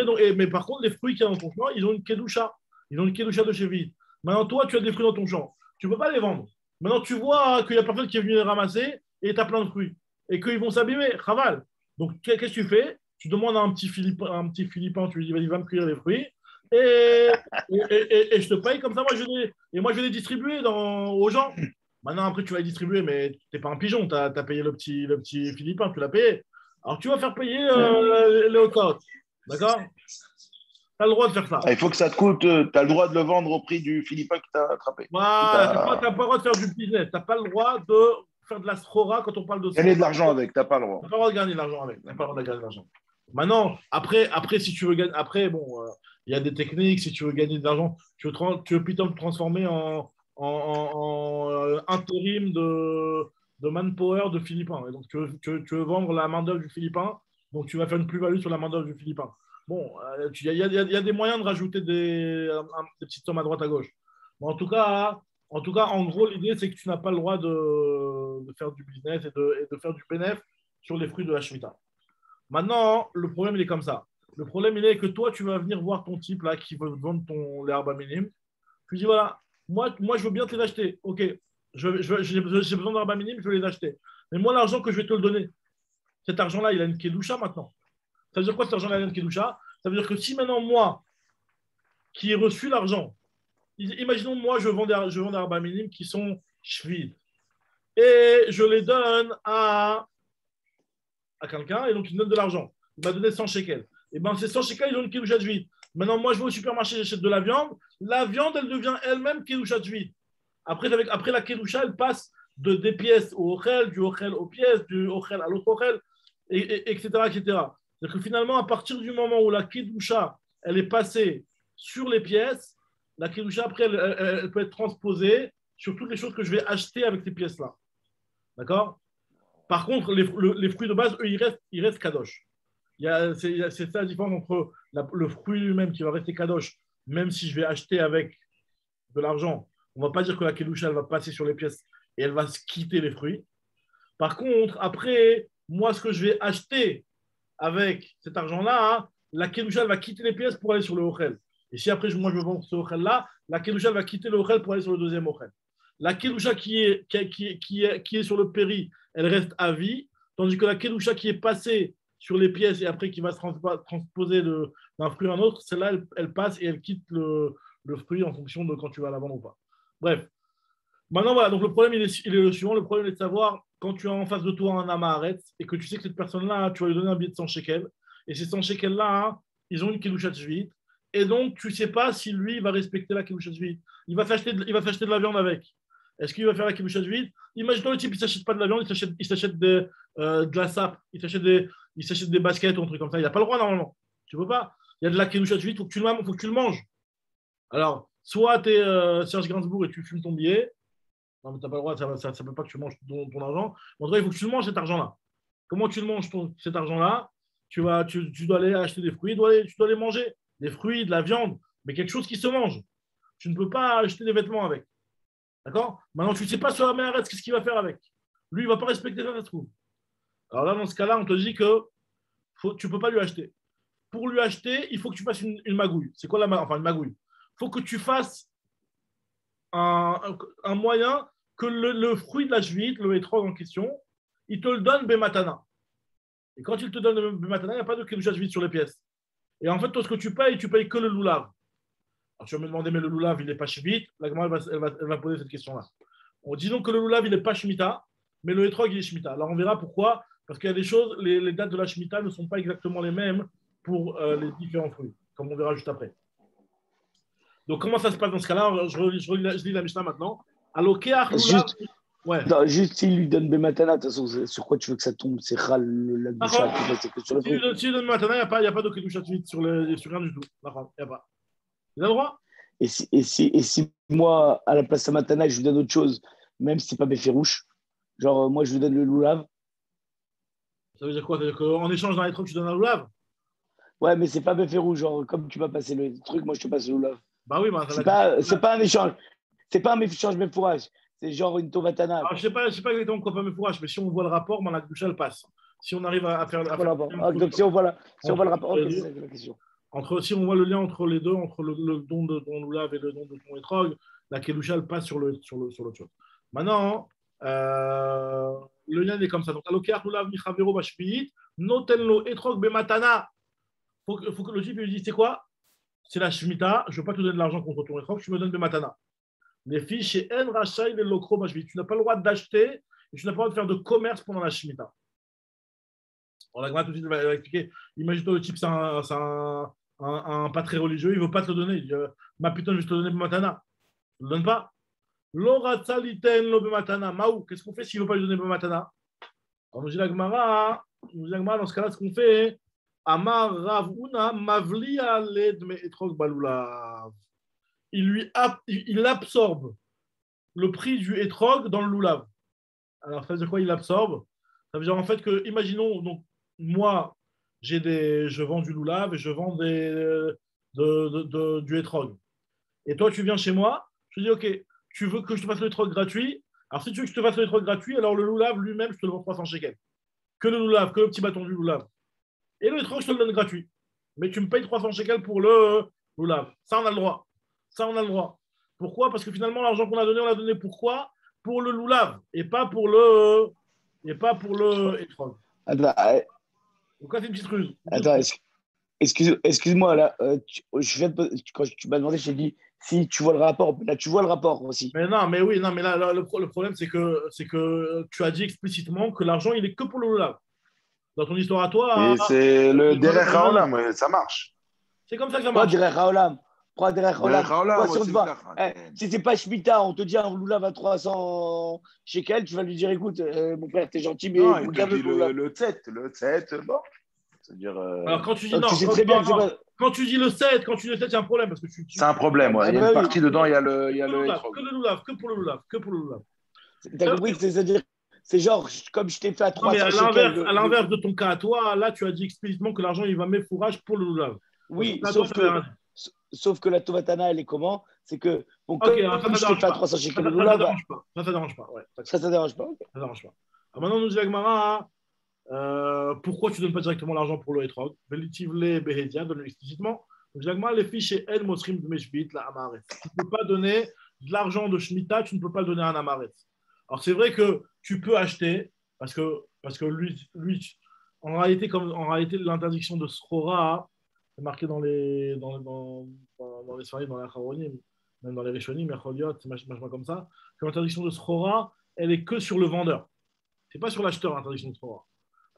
donc, mais par contre, les fruits qu'il y a dans ton champ, ils ont une kedusha. Ils ont une kedusha de Shevit. Maintenant, toi, tu as des fruits dans ton champ. Tu ne peux pas les vendre. Maintenant, tu vois qu'il n'y a personne qui est venu les ramasser et tu as plein de fruits. Et qu'ils vont s'abîmer. Chaval. Donc, qu'est-ce que tu fais? Tu demandes à un petit Philippin, tu lui dis, vas-y, va me cueillir les fruits. Et je te paye comme ça, moi je vais les distribuer aux gens. Maintenant, après, tu vas les distribuer, mais tu n'es pas un pigeon, tu as payé le petit Philippin, tu l'as payé. Alors, tu vas faire payer le hot. D'accord? Tu as le droit de faire ça. Ah, il faut que ça te coûte, tu as le droit de le vendre au prix du Philippin qui t'a attrapé. Voilà, tu n'as pas le droit de faire du business, tu n'as pas le droit de faire de la srora quand on parle de gagner de l'argent avec, tu n'as pas le droit. Tu n'as pas le droit de gagner de l'argent avec, tu n'as pas le droit de gagner de l'argent. Maintenant, après, si tu veux gagner, après, bon, il y a des techniques, si tu veux gagner de l'argent, tu veux plutôt te transformer en intérim de manpower de Philippins. Et donc, tu veux vendre la main-d'œuvre du Philippin, donc tu vas faire une plus-value sur la main-d'œuvre du Philippin. Bon, il y a des moyens de rajouter des petites sommes à droite à gauche. Mais en tout cas, en gros, l'idée, c'est que tu n'as pas le droit de faire du business et de faire du bénéfice sur les fruits de la Shemitah. Maintenant, le problème, il est comme ça. Le problème, il est que toi, tu vas venir voir ton type là qui veut vendre l'herbe à minime. Tu dis voilà, moi, je veux bien te les acheter. Ok, j'ai besoin d'herbe à minime, je veux les acheter. Mais moi, l'argent que je vais te le donner, cet argent-là, il a une kedusha maintenant. Ça veut dire quoi cet argent-là, il a une kedusha? Ça veut dire que si maintenant, moi, qui ai reçu l'argent, imaginons, moi, je vends des herbes à minime qui sont shvid. Et je les donne à quelqu'un, et donc il me donne de l'argent. Il m'a donné 100 shekels. Et bien, ces 100 shekels, ils ont une kedusha de vide. Maintenant, moi, je vais au supermarché, j'achète de la viande. La viande, elle devient elle-même kedusha de vide. Après, la kedusha, elle passe des pièces au ochel, du ochel aux pièces, du ochel à l'autre ochel, etc., etc. C'est-à-dire que finalement, à partir du moment où la kedusha, elle est passée sur les pièces, la kedusha, après, elle peut être transposée sur toutes les choses que je vais acheter avec ces pièces-là. D'accord? Par contre, les fruits de base, eux, ils restent kadosh. C'est ça la différence entre le fruit lui-même qui va rester kadosh, même si je vais acheter avec de l'argent. On ne va pas dire que la kedusha, elle va passer sur les pièces et elle va se quitter les fruits. Par contre, après, moi, ce que je vais acheter avec cet argent-là, hein, la kedusha, elle va quitter les pièces pour aller sur le ochel. Et si après, moi, je vends ce ochel-là, la kedusha, elle va quitter le ochel pour aller sur le deuxième ochel. La kedusha qui est sur le péri, elle reste à vie, tandis que la kedusha qui est passée sur les pièces et après qui va se transposer d'un fruit à un autre, celle-là, elle passe et elle quitte le fruit en fonction de quand tu vas la vendre ou pas. Bref. Maintenant, voilà, donc le problème, il est le suivant. Le problème est de savoir, quand tu as en face de toi un amaharet et que tu sais que cette personne-là, tu vas lui donner un billet de 100 shekels, et ces 100 shekels-là, hein, ils ont une kedusha de shvit, et donc tu ne sais pas si lui va respecter la kedusha de shvit. Il va s'acheter de la viande avec. Est-ce qu'il va faire la kedusha de shvit? Imaginons le type, il ne s'achète pas de la viande, il s'achète de la sape, il s'achète des baskets ou un truc comme ça. Il n'a pas le droit normalement. Tu ne peux pas. Il y a de la kedusha de shvit, il faut que tu le manges. Alors, soit tu es Serge Gainsbourg et tu fumes ton billet. Non, mais tu n'as pas le droit, ça ne peut pas que tu manges ton argent. En tout cas, il faut que tu le manges cet argent-là. Comment tu le manges cet argent-là? Tu dois aller acheter des fruits, tu dois aller manger des fruits, de la viande, mais quelque chose qui se mange. Tu ne peux pas acheter des vêtements avec. D'accord? Maintenant, tu ne sais pas sur la mer, qu'est-ce qu'il va faire avec. Lui, il ne va pas respecter ça, ça se trouve. Alors là, dans ce cas-là, on te dit que tu ne peux pas lui acheter. Pour lui acheter, il faut que tu fasses une magouille. C'est quoi une magouille? Il faut que tu fasses un moyen que le fruit de la juite, le étrog en question, il te le donne Bematana. Et quand il te donne Bematana, il n'y a pas de kedusha juite sur les pièces. Et en fait, toi, ce que tu payes que le loulav. Alors, tu vas me demander, mais le loulav, il n'est pas shvit. La Gemara, elle va poser cette question-là. On dit donc que le loulav, il n'est pas shmita, mais le étrog, il est shmita. Alors, on verra pourquoi. Parce qu'il y a des choses, les dates de la shmita ne sont pas exactement les mêmes pour les différents fruits, comme on verra juste après. Donc, comment ça se passe dans ce cas-là? Je lis la Mishnah maintenant. Juste s'il lui donne Bematana, de toute façon, sur quoi tu veux que ça tombe? C'est Khal, la Gdusha, c'est que sur le fruit. Si lui donne Bematana, il n'y a pas de Kedusha Tzvit sur rien du tout. Il n'y a pas. Il a le droit? Et si moi, à la place de Matana, je lui donne autre chose, même si c'est pas Béférouche, genre, moi, je lui donne le loulav. Ça veut dire quoi? Ça veut dire qu'en échange d'un étrog, tu donnes un loulav? Ouais, mais c'est pas Béférouche, genre, comme tu m'as passé le truc, moi, je te passe le loulav. Bah oui, bah, ça va C'est être. pas un échange. C'est pas un échange Béfourage. C'est genre une Tovatana. Alors, je sais pas exactement quoi pas mes fourrages, mais si on voit le rapport, ben, la douche, elle passe. Si on arrive à faire, C'est à quoi faire le le rapport? lien Ah, entre, donc, si on voit le rapport, ok, les c'est deux, ça la question. si on voit le lien entre les deux, entre le don de ton loulav et le don de ton étrog, la kedusha, elle passe sur l'autre chose. Maintenant, le lien il est comme ça. Donc, alokeach loulav michavero bashviit, notenlo etrog bematana. Faut que le type lui dise, c'est quoi? C'est la shmita, je ne veux pas te donner de l'argent contre ton étrog, tu me donnes bematana. Les filles chez En Rachai, les Lokro Bashvit. Tu n'as pas le droit d'acheter et tu n'as pas le droit de faire de commerce pendant la Shemitah. On a tout de suite expliqué. Imagine-toi, le type, c'est un pas très religieux, il ne veut pas te le donner. Il dit, ma putain, je vais te le donner pour Matana. Je ne le donne pas. L'oratzaliten lo matana. Maou, qu'est-ce qu'on fait s'il ne veut pas lui donner pour Matana? Alors, nous dit la Gemara, dans ce cas-là, ce qu'on fait, Amar Ravuna Mavlia led me etrog balulav. Il absorbe le prix du etrog dans le loulav. Alors, ça veut dire quoi? Il absorbe. Ça veut dire en fait que, imaginons, donc, moi, je vends du loulav et je vends du etrog. Et toi, tu viens chez moi, je te dis, OK, tu veux que je te fasse le etrog gratuit? Alors, si tu veux que je te fasse le etrog gratuit, alors le loulav lui-même, je te le vends 300 shekels. Que le loulav, que le petit bâton du loulav. Et le etrog, je te le donne gratuit. Mais tu me payes 300 shekels pour le loulav. Ça, on a le droit. Ça, on a le droit. Pourquoi? Parce que finalement, l'argent qu'on a donné, on l'a donné pourquoi? Pour le loulav et pas pour le etrog. Attends, Donc là, c'est une petite ruse. attends, excuse-moi, là, quand tu m'as demandé, je t'ai dit, si tu vois le rapport, là, tu vois le rapport aussi. Mais non, mais oui, non, mais là, le problème, c'est que tu as dit explicitement que l'argent, il est que pour le loulav. Dans ton histoire à toi, Mais c'est le non, derech non, non. haolam, ça marche. C'est comme ça que ça Quoi, marche. Derech Haolam? Quoi, Derech Derech Haolam? haolam, Quoi, si on te c'est voit, kach. si c'est pas Shemitah, on te dit un loulav à 300 shekels, tu vas lui dire, écoute, mon frère, t'es gentil, mais Non, il te garde le dit loulav. le tset, bon. C'est-à-dire, Alors, quand tu dis Donc, tu non, sais très bien que c'est pas. quand tu dis le 7, il y a un problème parce que c'est un problème, ouais. Ah, Il y a bah une oui, partie dedans, il y a que le le loulav, etrog. que le loulav, que pour le loulav, que pour le loulav. t'as compris que c'est-à-dire, c'est genre, comme je t'ai fait à Non, mais 300 shekels. à l'inverse de ton cas à toi, là, tu as dit explicitement que l'argent, il va mettre fourrage pour le loulav. Dans ton Oui, cas à toi, ça veut rien dire. sauf que la Tovatana, elle est comment? C'est que, bon, Ok, alors comme ça je t'ai dérange fait à pas. 300 Ça, shekels ça, de ça, ça loulav, bah, dérange pas. Ça dérange pas. Ouais, ça dérange pas. Ok. ça dérange pas. Alors maintenant, nous dit la Gemara, pourquoi tu ne donnes pas directement l'argent pour le etrog? Velitivle Behedia, donne-le explicitement. Donc, la Gemara, les fiches chez El Mosrim de Meshvit, la Amaret. Tu ne peux pas donner de l'argent de Shemitah, tu ne peux pas le donner à un Amaret. Alors, c'est vrai que tu peux acheter, parce que lui en réalité, l'interdiction de Srora, c'est marqué dans les Sfarim, dans les Acharonim, même dans les Rishonim, Echoliot, machin comme ça, que l'interdiction de Srora, elle est que sur le vendeur. C'est pas sur l'acheteur, l'interdiction de Srora.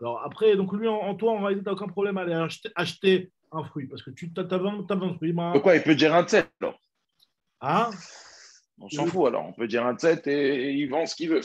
Alors après, donc lui, en toi, en réalité, tu n'as aucun problème à aller acheter un fruit, parce que tu as besoin de fruits. De quoi il peut dire un tset, alors? Hein? On s'en fout, alors. On peut dire un tset et il vend ce qu'il veut.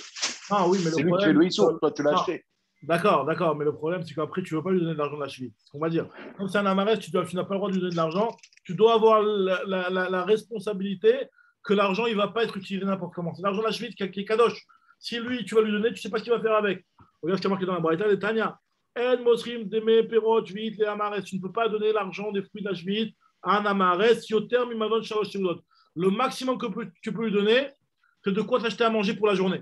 Ah oui, mais C'est le lui qui fait problème. le issour. Toi, tu l'as Non, acheté. d'accord, mais le problème, c'est qu'après, tu ne veux pas lui donner de l'argent de la cheville. C'est ce qu'on va dire. Comme c'est un amarès, tu n'as pas le droit de lui donner de l'argent. Tu dois avoir la responsabilité que l'argent, il ne va pas être utilisé n'importe comment. C'est l'argent de la cheville qui est kadosh. Si lui, tu vas lui donner, tu ne sais pas ce qu'il va faire avec. Regarde ce qui est marqué dans la Braïta, les Tanya. En mosrim deme perot shvit les amarès. Tu ne peux pas donner l'argent des fruits de la cheville à un amarès. Si au terme, il m'a donné shalosh shevudot. Le maximum que tu peux lui donner, c'est de quoi t'acheter à manger pour la journée.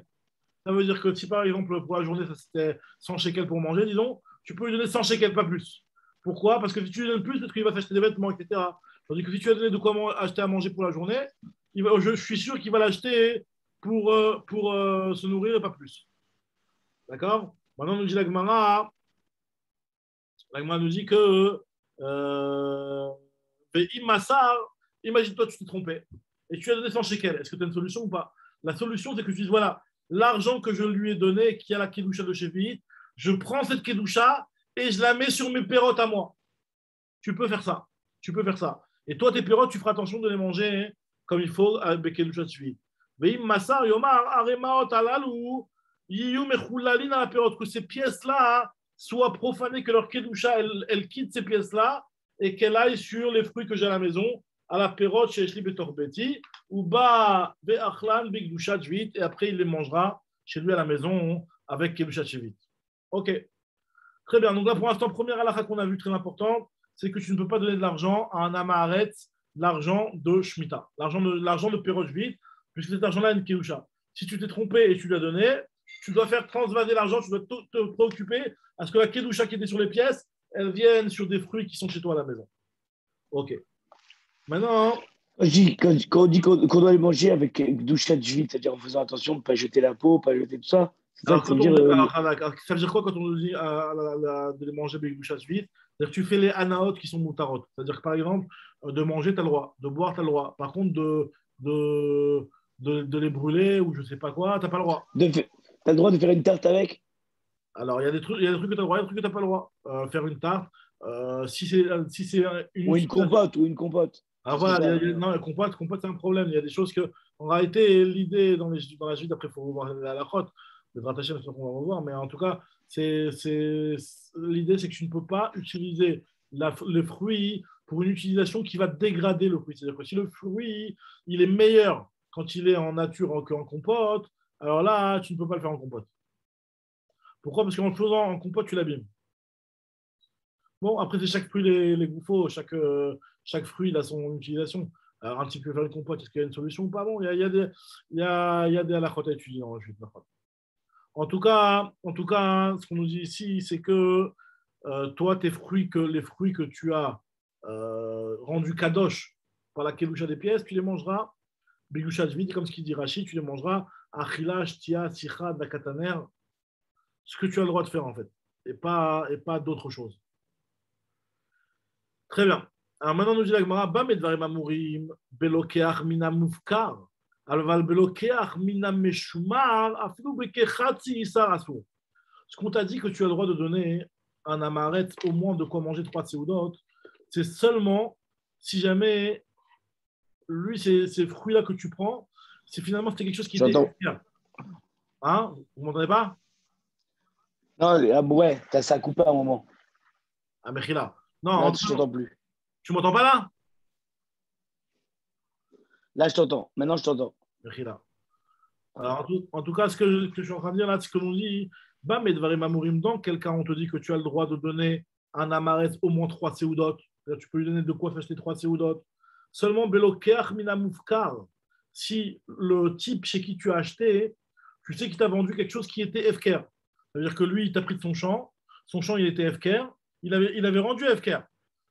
Ça veut dire que si par exemple pour la journée, ça c'était 100 shekels pour manger, disons, tu peux lui donner 100 shekels, pas plus. Pourquoi? Parce que si tu lui donnes plus, peut-être qu'il va s'acheter des vêtements, etc. Tandis que si tu lui as donné de quoi acheter à manger pour la journée, je suis sûr qu'il va l'acheter pour se nourrir et pas plus. D'accord? Maintenant, nous dit la Gemara nous dit que imagine-toi, tu t'es trompé et tu as donné 100 shekels. Est-ce que tu as une solution ou pas? La solution, c'est que tu dises voilà, l'argent que je lui ai donné, qui a la kedusha de Shevit, je prends cette kedusha et je la mets sur mes pérotes à moi. Tu peux faire ça. Tu peux faire ça. Et toi, tes pérotes, tu feras attention de les manger comme il faut avec kedusha de Shevit. Veim masar yomar aremaot alalu yiyu mechoulalin à la pérote, que ces pièces-là soient profanées, que leur kedusha, elle quitte ces pièces-là et qu'elle aille sur les fruits que j'ai à la maison, à la perot chez Eshli Betorbeti, ou ba be'achlan bigdushat shvit, et après il les mangera chez lui à la maison avec kedushat shvit. Ok, très bien. Donc là, pour l'instant, première halakha qu'on a vu très important, c'est que tu ne peux pas donner de l'argent à un amaret, l'argent de Shemitah, l'argent de perot shvit, puisque cet argent-là est une kedusha. Si tu t'es trompé et tu lui as donné, tu dois faire transvaser l'argent, tu dois te préoccuper à ce que la kedusha qui était sur les pièces, elle vienne sur des fruits qui sont chez toi à la maison. Ok. Maintenant, Quand on dit qu'on doit les manger avec douchette juive, c'est-à-dire en faisant attention de ne pas jeter la peau, pas jeter tout ça, c'est ça alors, qu'il faut dire. ça veut dire quoi quand on nous dit de les manger avec bouchage vide? C'est-à-dire que tu fais les anaot qui sont moutarot. C'est-à-dire que par exemple, de manger, tu as le droit, de boire, tu as le droit. Par contre, de les brûler ou je ne sais pas quoi, tu n'as pas le droit. Tu as le droit de faire une tarte avec? Alors, il y a des trucs que tu as le droit, il y a des trucs que tu n'as pas le droit. Faire une tarte, si c'est Ou une compote. Alors voilà, non, la compote, c'est un problème. Il y a des choses que, en réalité, l'idée dans la suite, après, il faut revoir la crotte. Le gratachem, c'est ce qu'on va revoir. Mais en tout cas, l'idée, c'est que tu ne peux pas utiliser le fruit pour une utilisation qui va dégrader le fruit. C'est-à-dire que si le fruit, il est meilleur quand il est en nature qu'en compote, alors là, tu ne peux pas le faire en compote. Pourquoi? Parce qu'en le faisant en compote, tu l'abîmes. Bon, après, c'est chaque fruit les gouffos, chaque fruit il a son utilisation. Alors, un petit peu faire une compote, est-ce qu'il y a une solution ou pas? Bon, il y a des halakhot à étudier dans le juif. En tout cas, ce qu'on nous dit ici, c'est que toi, les fruits que tu as rendus kadosh par la kedusha des pièces, tu les mangeras, bigusha vide, comme ce qu'il dit Rachid, tu les mangeras achila, shtia, sicha, dakataner, ce que tu as le droit de faire en fait, et pas d'autre chose. Très bien. Alors maintenant, nous dit la Gemara, Bam et Dvarim Amurim, Belokeach mina mufkar, Alval Belokeach mina meshumar, Afilu Bekechatzi Isar Asur. Ce qu'on t'a dit que tu as le droit de donner un amaret au moins de quoi manger 3 seudot, c'est seulement si jamais lui, ces fruits-là que tu prends, c'était quelque chose qui était efficace. Hein? Vous m'entendez pas? Non, ouais, ça a coupé à un moment. Ah, Mechila. Non, là, je t'entends plus. Tu m'entends pas là? Là, je t'entends. Maintenant, je t'entends. Mechila. Alors, en tout cas, ce que je suis en train de dire là, ce que l'on dit, bah, mais dans quel cas on te dit que tu as le droit de donner un amaret au moins 3 seudot? Tu peux lui donner de quoi acheter 3 seudot. Seulement, beloker mina mufkar. Si le type chez qui tu as acheté, tu sais qu'il t'a vendu quelque chose qui était FKR. Ça veut dire que lui, il t'a pris de son champ il était FKR, il avait rendu FKR.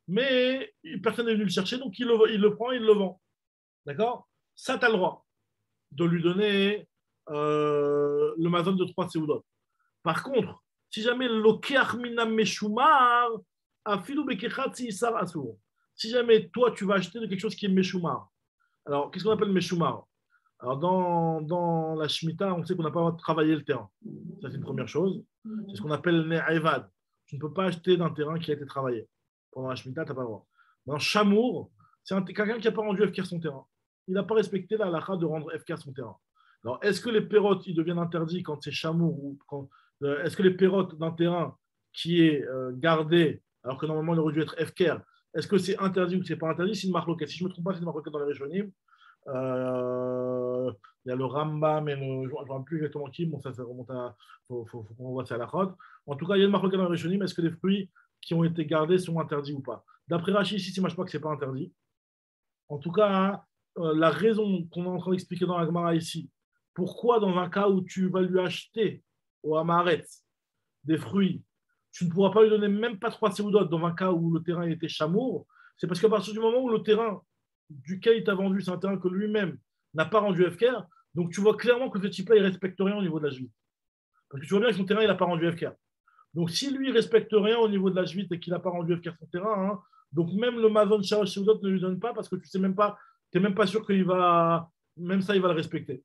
Mais personne n'est venu le chercher, donc il le prend, il le vend. D'accord? Ça, tu as le droit de lui donner le mazon de 3 seudot. Par contre, si jamais l'okeach minam meshumar, afilu bekechatzi isar asur. Si jamais toi, tu vas acheter de quelque chose qui est meshumar. Alors, qu'est-ce qu'on appelle meshumar? Alors, dans la Shemitah, on sait qu'on n'a pas travaillé le terrain. Ça, c'est une première chose. C'est ce qu'on appelle ne'evad. Tu ne peux pas acheter d'un terrain qui a été travaillé. Pendant la Shemitah, tu n'as pas le droit. Dans Chamour, c'est quelqu'un qui n'a pas rendu FKR son terrain. Il n'a pas respecté la halakha de rendre FKR son terrain. Alors, est-ce que les pérotes, ils deviennent interdits quand c'est Chamour ou est-ce que les pérotes d'un terrain qui est gardé, alors que normalement il aurait dû être FKR, est-ce que c'est interdit ou c'est pas interdit? C'est une marloquette. Si je ne me trompe pas, c'est une marloquette dans les Rishonim. Il y a le Rambam et je ne vois plus exactement qui, bon, ça remonte à. Faut qu'on voit ça à la chode. En tout cas, il y a une marloquette dans les Rishonim. Est-ce que les fruits qui ont été gardés sont interdits ou pas? D'après Rachid, ici, c'est pas que ce n'est pas interdit. En tout cas, la raison qu'on est en train d'expliquer dans la Gemara ici, pourquoi dans un cas où tu vas lui acheter au Hamaret des fruits, tu ne pourras pas lui donner même pas 3 seudot dans un cas où le terrain était chamour, c'est parce qu'à partir du moment où le terrain duquel il t'a vendu, c'est un terrain que lui-même n'a pas rendu FKR, donc tu vois clairement que ce type-là, il ne respecte rien au niveau de la juif. Parce que tu vois bien que son terrain, il n'a pas rendu FKR. Donc si lui, il ne respecte rien au niveau de la juif et qu'il n'a pas rendu FKR son terrain, hein, donc même le Mazon Shalosh Seudot ne lui donne pas parce que tu sais même pas, tu n'es même pas sûr qu'il va, même ça, il va le respecter.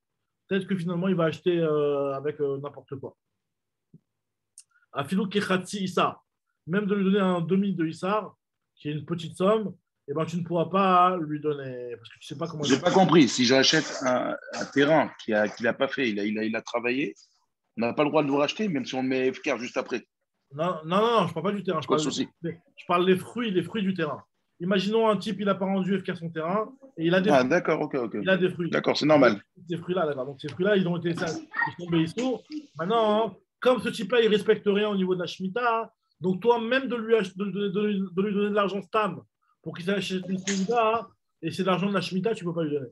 Peut-être que finalement, il va acheter avec n'importe quoi. Afilou Kechatsi Issar, même de lui donner un demi de Issar, qui est une petite somme, eh ben, tu ne pourras pas lui donner, parce que tu ne sais pas comment. Je n'ai pas compris. Si j'achète un terrain qu'il n'a pas fait, il a travaillé, on n'a pas le droit de le racheter, même si on le met FKR juste après. Non, je ne parle pas du terrain. Je parle des fruits du terrain. Imaginons un type, il n'a pas rendu FK son terrain et il a des fruits. Ah, d'accord, ok. Il a des fruits. D'accord, c'est normal. Ces fruits-là, d'accord. Donc, ces fruits-là, ils sont tombés sourds. Maintenant, hein, comme ce type-là, il ne respecte rien au niveau de la Shemitah, donc toi, même de lui donner de l'argent stable pour qu'il s'achète une Shemitah, et c'est de l'argent de la Shemitah, tu ne peux pas lui donner.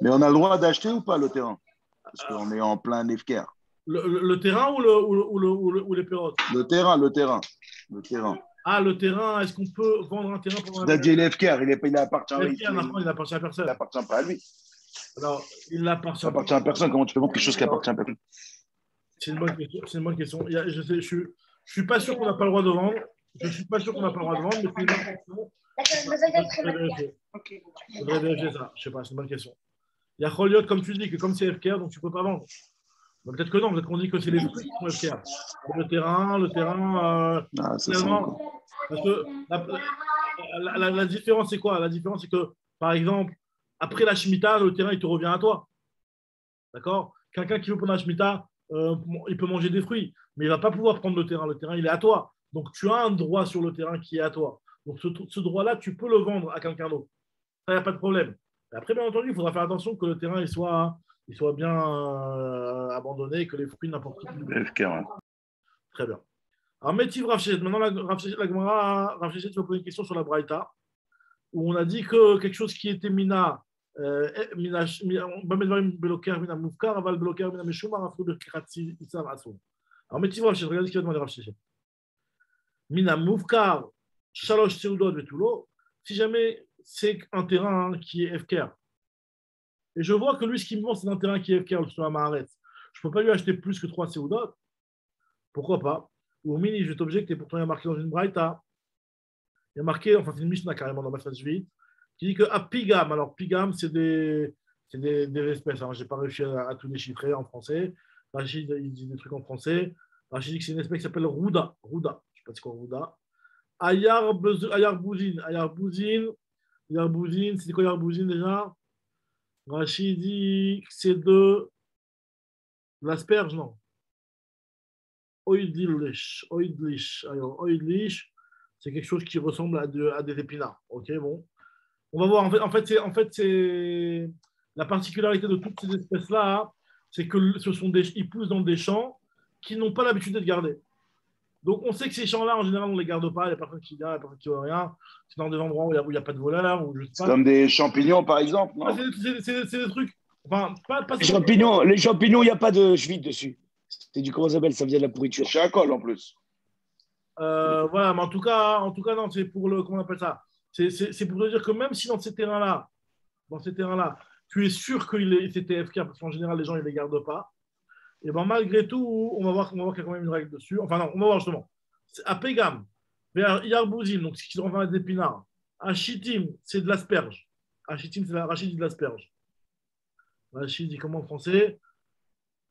Mais on a le droit d'acheter ou pas le terrain? Parce qu'on est en plein FKR. Le terrain ou les pérotes? Le terrain. Ah, le terrain, est-ce qu'on peut vendre un terrain pour un C'est-à-dire il est FKR, il appartient à lui. Il n'appartient à personne. Il n'appartient pas à lui. Alors, il n'appartient Ça appartient à personne. Comment tu peux vendre quelque chose qui appartient à personne? C'est une bonne question. Je ne suis pas sûr qu'on n'a pas le droit de vendre. Je ne suis pas sûr qu'on n'a pas le droit de vendre, mais c'est une bonne question. Je voudrais vérifier ça. Je ne sais pas, c'est une bonne question. Il y a Choliot, comme tu dis, que comme c'est FKR, donc tu ne peux pas vendre. Peut-être que non, peut-être qu'on dit que c'est les fruits qui sont FKR. Le terrain, finalement. Parce que la différence, c'est quoi? La différence, c'est que, par exemple, après la Shemitah, le terrain, il te revient à toi. D'accord? Quelqu'un qui veut prendre la Shemitah, il peut manger des fruits, mais il ne va pas pouvoir prendre le terrain. Le terrain, il est à toi. Donc, tu as un droit sur le terrain qui est à toi. Donc, ce droit-là, tu peux le vendre à quelqu'un d'autre. Ça, il n'y a pas de problème. Mais après, bien entendu, il faudra faire attention que le terrain il soit bien abandonné, que les fruits n'importe où. Très bien. Alors, Métiv Rav Sheshet. Maintenant, Rav Sheshet va poser une question sur la Braïta, où on a dit que quelque chose qui était mina, alors Métiv Rav Sheshet, regardez ce qu'il va demander Rav Sheshet. Mina Moufkar, Shalosh Seudot Vetulo, si jamais c'est un terrain qui est FKR. Et je vois que lui, ce qu'il me vend, c'est un terrain qui est FKR sur la Maharet. Je ne peux pas lui acheter plus que 3 Seudot. Pourquoi pas? Ou au mini, je vais t'objecter, pourtant il y a marqué dans une Braïta. Il y a marqué, enfin c'est une Mishnah carrément dans Masaj 8, qui dit que à Pigam, alors Pigam, c'est des espèces. Alors, je n'ai pas réussi à tout déchiffrer en français. Rachid, il dit des trucs en français. Rachid dit que c'est une espèce qui s'appelle Rouda. Rouda. Je ne sais pas c'est quoi Rouda. Ayarbouzine, c'est quoi Ayarbouzine déjà? Rachid dit que c'est de l'asperge, non? Oidlish. Alors, oidlish, c'est quelque chose qui ressemble à des épinards. Ok, bon. On va voir. En fait, c'est la particularité de toutes ces espèces-là, c'est que ils poussent dans des champs qui n'ont pas l'habitude d'être gardés. Donc, on sait que ces champs-là, en général, on ne les garde pas. Il n'y a personne qui vient, il n'y a personne qui veut rien. C'est dans des endroits où il n'y a pas de voleurs. C'est comme des champignons, par exemple, non? C'est des trucs. Enfin, pas les champignons, il n'y a pas de cheville dessus. C'est du comment ça s'appelle? Ça vient de la pourriture. Chez un col, en plus. Voilà, mais en tout cas, non, c'est pour le. Comment on appelle ça? C'est pour te dire que même si dans ces terrains-là, tu es sûr que c'était FK, parce qu'en général, les gens ne les gardent pas. Et bien, malgré tout, on va voir qu'il y a quand même une règle dessus. Enfin, non, on va voir justement. À Pégam, vers Yarbouzim, donc ce qui se revient à des épinards. À Chitim, c'est de l'asperge. À Chitim, c'est Rachid dit de l'asperge. Rachid dit comment en français?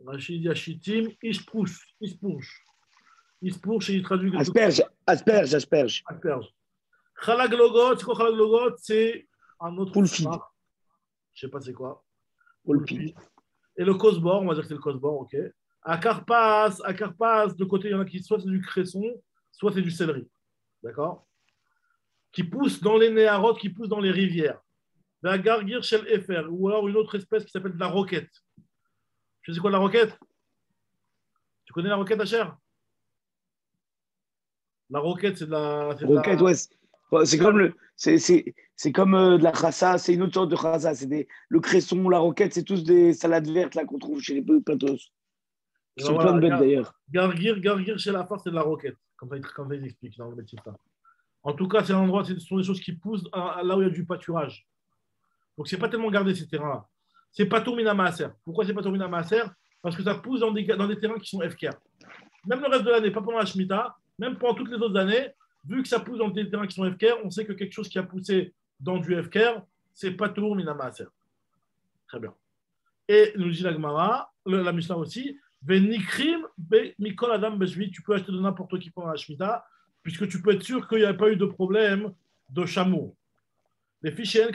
Rachid dit à Chitim, Ispouche. Ispouche, et il traduit. Asperge. Chalaglogot, c'est quoi Chalaglogot? C'est un autre. Poulfide. Je sais pas c'est quoi. Poulfide. Et le Kosbor, on va dire que c'est le Kosbor, ok. À Carpas, de côté, il y en a qui soit c'est du cresson, soit c'est du céleri. D'accord? Qui pousse dans les néarotes, qui pousse dans les rivières. La gargir shel efer, ou alors une autre espèce qui s'appelle de la roquette. Tu sais quoi la roquette? Tu connais la roquette, Hacher? La roquette, c'est de la. Roquette, ouais. C'est comme de la chassa, c'est une autre sorte de chassa. Le cresson, la roquette, c'est tous des salades vertes là qu'on trouve chez les platos. Ils sont plein de bêtes d'ailleurs. Gargir chez la farce, c'est de la roquette, comme ça ils expliquent dans le métier. En tout cas, c'est un endroit, ce sont des choses qui poussent là où il y a du pâturage. Donc, ce n'est pas tellement gardé ces terrains-là. C'est pas Tourmina Maaser. Pourquoi c'est pas Tourmina Maaser? Parce que ça pousse dans des terrains qui sont FK. Même le reste de l'année, pas pendant la Shemitah, même pendant toutes les autres années, vu que ça pousse dans des terrains qui sont FK, on sait que quelque chose qui a poussé dans du FK, c'est pas Tourmina Maaser. Très bien. Et nous dit la Gemara, la Mishnah aussi, Venikrim Mikol Adam Beshvit, tu peux acheter de n'importe qui pendant la Shemitah, puisque tu peux être sûr qu'il n'y a pas eu de problème de chameau. Les fichiers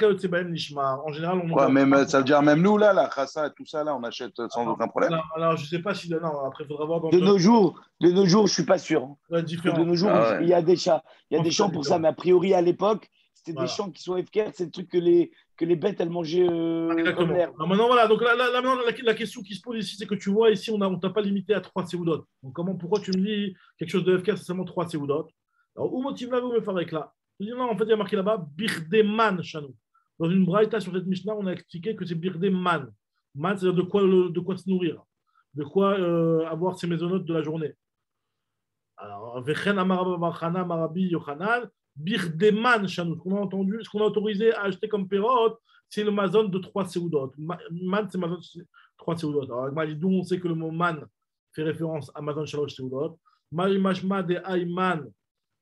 Nishmar, en général, on. Quoi, même, ça veut dire même nous, là, la chassa et tout ça, là, on achète sans aucun problème. Alors, je ne sais pas si. Non, après, il faudra voir. De nos jours, je ne suis pas sûr. Ouais, différent. De nos jours, il y a des chats. Il y a des champs pour ça, mais a priori, à l'époque, c'était des Voilà. champs qui sont FKR, c'est le truc que les bêtes, elles mangeaient comme Exactement. l'herbe. Alors maintenant, voilà. Donc, maintenant, la question qui se pose ici, c'est que tu vois, ici, on t'a pas limité à 3 séoudotes. Donc, pourquoi tu me dis quelque chose de FK, c'est seulement 3 séoudotes? Alors, où motive là, où me faire avec là? Je dis non, en fait, il y a marqué là-bas, Birdeman, Chanou. Dans une braïta sur cette Mishnah, on a expliqué que c'est Birdeman. Man, c'est-à-dire de quoi se nourrir, de quoi avoir ses maisonnotes de la journée. Alors, Vechen Amar Bachana Marabi Yochanan, Birdeman Chanou. Ce qu'on a entendu, ce qu'on a autorisé à acheter comme pérote, c'est le mazon de 3 séoudotes. Man, c'est mazon de 3 séoudotes. Alors, d'où on sait que le mot man fait référence à mazon shalosh séoudotes. Marimashma de Ayman,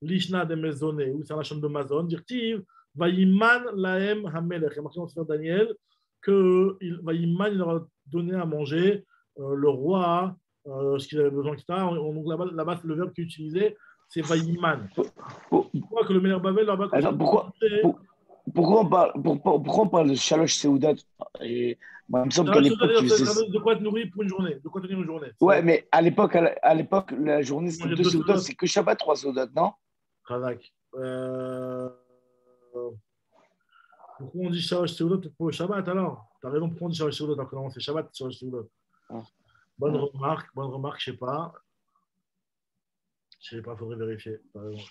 Lishna de Maisonné, ou c'est la chambre de mazon. Dirtiv, Vayiman Laem Hamelech. Il y a marqué dans le Sphère Daniel que Vayiman, il leur a donné à manger le roi, ce qu'il avait besoin, etc. Donc là-bas, le verbe qui est utilisé, c'est Vayiman. Pourquoi que le Meler Bavel là-bas Alors, pourquoi on parle de Shalosh Seudat? Et moi, il me semble qu'à l'époque, tu faisais. De quoi être nourri pour une journée, de quoi tenir une journée. Ouais, mais à l'époque, la journée, c'était 2 Seudat, c'est que Shabbat, 3 Seudat, non? Razak. Pourquoi on dit Shalosh Seudat peut-être pour le Shabbat alors? T'as raison, pourquoi on dit Shalosh Seudat alors que non, c'est Shabbat, Shalosh Seudat. Bonne remarque, je sais pas. Je sais pas, faudrait vérifier. T'as raison.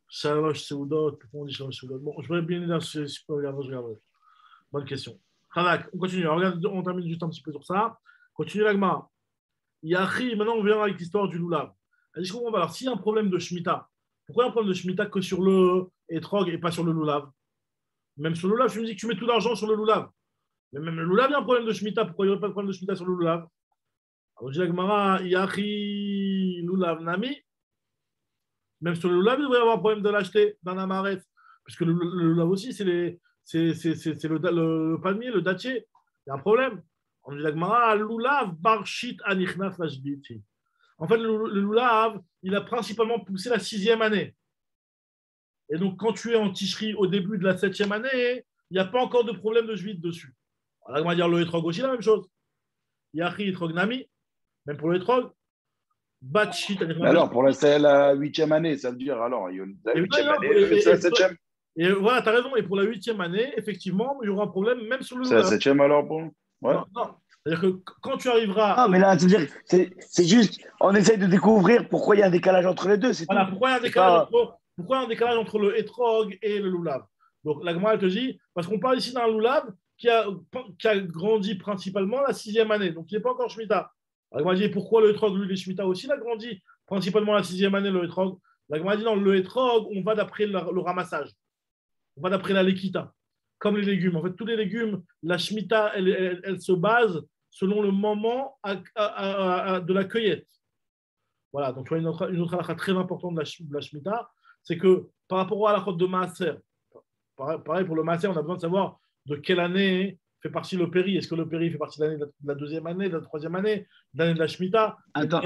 Shalosh Seudot, pourquoi on dit Shalosh Seudot? Bon, je vais bien dire si je peux regarder, je regarderai. Bonne question. Khadak, on continue. Regarde, on termine juste un petit peu sur ça. Continue l'agma. Yachi, maintenant on vient avec l'histoire du Lulav. Je comprends pas. Alors, s'il y a un problème de Shemitah, pourquoi il y a un problème de Shemitah que sur le Etrog et pas sur le Lulav? Même sur le Lulav, tu me dis que tu mets tout l'argent sur le Lulav. Mais même le Lulav, il y a un problème de Shemitah. Pourquoi il n'y aurait pas de problème de Shemitah sur le Lulav? Alors, je dis l'agma, Yachi Lulav Nami. Même sur le lulav, il devrait y avoir un problème de l'acheter d'un amaret. Puisque le lulav aussi, c'est le palmier, le dattier. Il y a un problème. On dit l'agmara, lulav barshit anichnas lashbiti. En fait, le lulav, il a principalement poussé la 6e année. Et donc, quand tu es en ticherie au début de la 7e année, il n'y a pas encore de problème de juif dessus. Alors, on va dire le etrog aussi, la même chose. Yachi etrog nami, même pour le etrog. Alors, pour la 8e année, ça veut dire, alors, la 8e année, c'est la 7e. Et voilà, tu as raison. Et pour la 8e année, effectivement, il y aura un problème, même sur le C'est la 7e alors, bon. Ouais. Non. C'est-à-dire que quand tu arriveras. Non, mais là, c'est juste, on essaye de découvrir pourquoi il y a un décalage entre les deux. Voilà, pourquoi il y a un décalage entre le etrog et le lulav. Donc, la Gemara, elle te dit, parce qu'on parle ici d'un lulav qui a grandi principalement la 6e année. Donc, il n'est pas encore Shemitah. La Gemara dit pourquoi le etrog, lui, les Shemitah aussi, il a grandi principalement la 6e année, le etrog. La Gemara dit non, le etrog, on va d'après le ramassage. On va d'après la lekita. Comme les légumes. En fait, tous les légumes, la Shemitah, elle se base selon le moment de la cueillette. Voilà, donc tu vois une autre halakha très importante de la Shemitah, c'est que par rapport à la halakha de Maaser, pareil pour le Maaser, on a besoin de savoir de quelle année fait partie le péri. Est-ce que le péri fait partie de l'année de la 2e année, de la 3e année, de l'année de la Shemitah? Attends,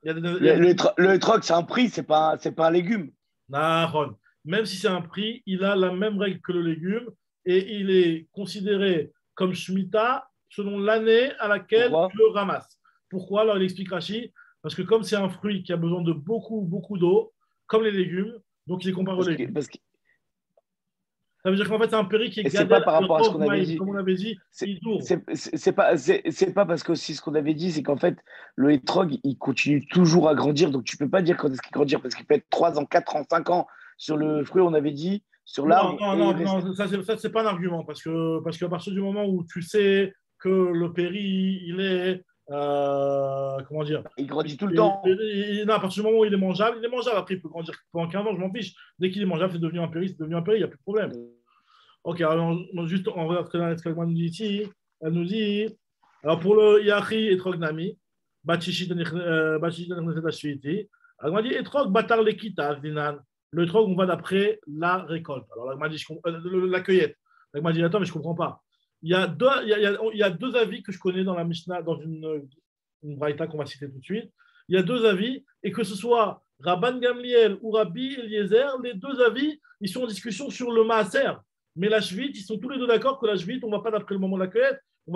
le etrog, c'est un prix, c'est pas un légume. Non, même si c'est un prix, il a la même règle que le légume et il est considéré comme Shemitah selon l'année à laquelle tu le ramasses. Pourquoi? Alors, il explique Rashi, parce que comme c'est un fruit qui a besoin de beaucoup d'eau, comme les légumes, donc il est comparé aux légumes. Ça veut dire qu'en fait, c'est un péri qui est gardé. C'est pas par rapport à ce qu'on avait dit. Comme on avait dit, c'est pas parce que aussi ce qu'on avait dit, c'est qu'en fait, le etrog, il continue toujours à grandir. Donc, tu peux pas dire quand est-ce qu'il grandit, parce qu'il peut être 3 ans, 4 ans, 5 ans sur le fruit, on avait dit, sur l'arbre. Non, ça, c'est pas un argument. Parce qu'à partir du moment où tu sais que le péri, il est. Comment dire? Il grandit tout le temps. Non, à partir du moment où il est mangeable. Après, il peut grandir pendant 15 ans, je m'en fiche. Dès qu'il est mangeable, c'est devenu un péri, il n'y a plus de problème. Ok, alors juste, on regarde ce qu'elle nous dit ici. Elle nous dit, alors pour le Yachi etrog nami, Bachishit Nechnet. Elle m'a dit etrog batar lekita, dinan. Le etrog, on va d'après la récolte. Alors elle m'a dit, la cueillette. Elle m'a dit, attends, mais je ne comprends pas. Il y a deux avis que je connais dans la Mishnah, dans une braïta qu'on va citer tout de suite. Il y a deux avis, et que ce soit Rabban Gamliel ou Rabbi Eliezer, les deux avis, ils sont en discussion sur le maaser. Mais la chevite, ils sont tous les deux d'accord que la chevite, on ne va pas d'après le moment de la cueillette, on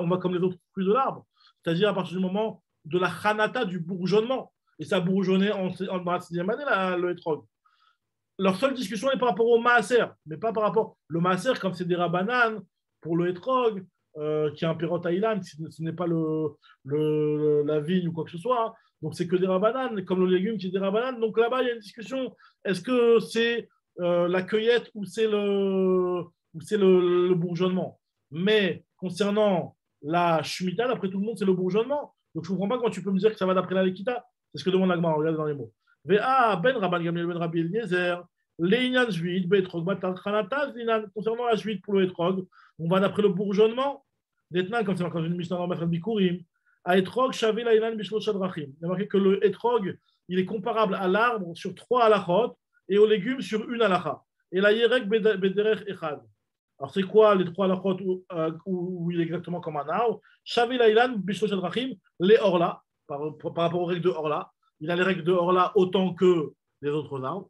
va comme les autres fruits de l'arbre. C'est-à-dire à partir du moment de la chanata, du bourgeonnement. Et ça a bourgeonné dans la 6e année, le etrog. leur seule discussion est par rapport au maaser, mais pas par rapport. Le maaser, comme c'est des rabananes, pour le hétrog, qui est un pirot thaïlande, ce n'est pas la vigne ou quoi que ce soit. Hein. Donc, c'est que des rabananes, comme le légume qui est des rabananes. Donc, là-bas, il y a une discussion. Est-ce que c'est la cueillette ou c'est le bourgeonnement? Mais concernant la Shemitah, d'après tout le monde, c'est le bourgeonnement. Donc, je ne comprends pas comment tu peux me dire que ça va d'après la Lekita. C'est ce que demande l'Agma. Regardez dans les mots. Vea ben Rabban Gamliel ben Rabbi Eliezer, Leinyan Jvit, Betrog, Batal Khanataz, concernant la Jvit pour le Etrog, on va d'après le bourgeonnement. Maintenant, comme c'est dans une Mishnah dans Machal Bikurim, à Etrog, Shavé Lainan Bishlocha Drachim. Il y a marqué que le Etrog, il est comparable à l'arbre sur 3 halachot et aux légumes sur 1 halacha. Et la Yerek Bederech Echad. Alors, c'est quoi les 3 halachot où il est exactement comme un arbre? Shavé Lainan Bishlocha Drachim, les Orla, par rapport aux règles de Orla. Il a les règles de Orla autant que les autres arbres.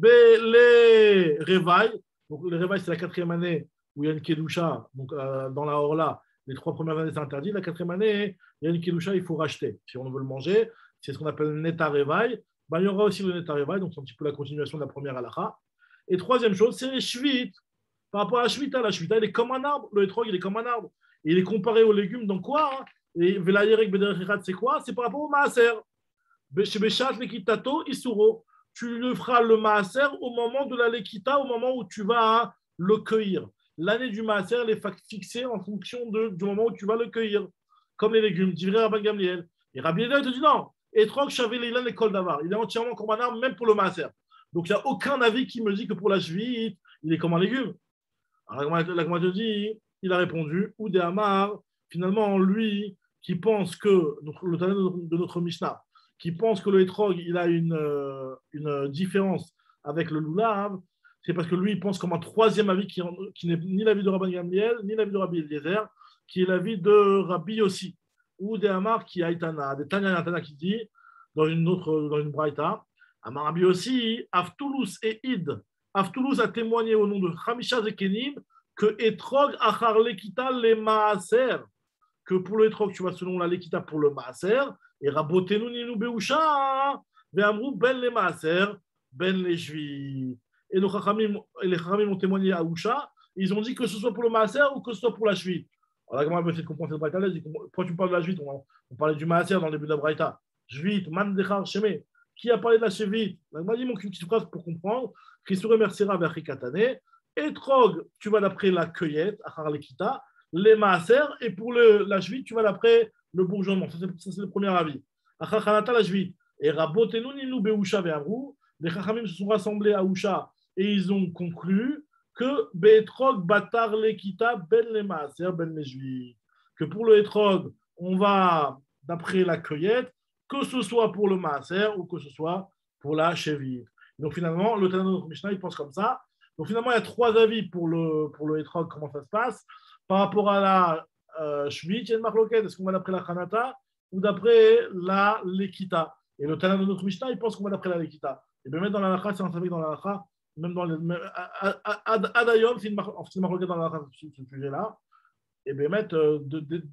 Les Revailles, donc les Revailles, c'est la 4e année où il y a une Kedusha, donc dans la Orla, les 3 premières années, c'est interdit. La 4e année, il y a une Kedusha, il faut racheter. Si on veut le manger, c'est ce qu'on appelle Neta Revaille. Ben, il y aura aussi le Neta Revaille, donc c'est un petit peu la continuation de la première halakha. Et 3e chose, c'est les Shvit. Par rapport à la Shvita, il est comme un arbre. Le Etrog, il est comme un arbre. Et il est comparé aux légumes, donc quoi hein? Et Velayerek Bederech Echad, c'est quoi? C'est par rapport au Maaser. Chez Beshat Lekitato Isuro. Tu le feras le maaser au moment de la lekita, au moment où tu vas le cueillir. L'année du maaser, elle est fixée en fonction du moment où tu vas le cueillir. Comme les légumes, dirait Rabban Gamliel. Et Rabbi Eliezer te dit non. Etrog Shavé Leilan l'école d'Avar. Il est entièrement comme un arbre, même pour le maaser. Donc il n'y a aucun avis qui me dit que pour la chevite, il est comme un légume. Alors la Gemara te dit, il a répondu, ou des Hamar, finalement, lui, qui pense que, le talent de notre Mishnah, qui pense que le hétrog, il a une différence avec le loulav, c'est parce que lui, il pense comme un 3e avis qui n'est ni l'avis de Rabban Gamliel, ni l'avis de Rabbi Eliezer, qui est l'avis de Rabbi Yossi, ou des Amar qui a Itana, des Tanya Itana qui dit, dans une braïta, Amar Rabbi Yossi, Avtoulous et Id, Avtoulous a témoigné au nom de Chamisha Zekenim que hétrog achar lekita le maaser, que pour le hétrog, tu vas selon la lekita pour le maaser, et Rabotenu Ninu Beusha, Ve'amrou ben les maaser, ben les juifs. Et les Chachamim ont témoigné à Usha, ils ont dit que ce soit pour le maaser ou que ce soit pour la juive. Alors la Gemara va essayer de comprendre cette braïta. Pourquoi tu parles de la juive? On parlait du maaser dans le début de la braïta. Juive, man dechar sheme. Qui a parlé de la chevite? La Gemara dit une petite phrase pour comprendre. Christoure Mercera vers Rikatane. Etrog, tu vas d'après la cueillette, achar lekita, les maaser, et pour la chevite, tu vas d'après le bourgeonnement. Ça, c'est le premier avis. Achar chanata la chevite. Et rabotenu ninu beusha ve'amrou. Les chachamim se sont rassemblés à Usha et ils ont conclu que be'etrog batar lekita ben les maaser ben les juifs. Que pour le etrog, on va d'après la cueillette, que ce soit pour le maaser ou que ce soit pour la chevite. Donc finalement, le Tana de notre Mishnah, il pense comme ça. Donc finalement, il y a 3 avis pour le etrog, comment ça se passe. Par rapport à la chevite, il y a une marloquette. Est-ce qu'on va d'après la chanata ou d'après la lekita? Et le Tana de notre Mishnah, il pense qu'on va d'après la lekita. Et bien, même dans la lacha, c'est un savait dans la lacha, même dans Adayom, c'est une marloquette dans la lacha sur ce sujet-là. Et bien,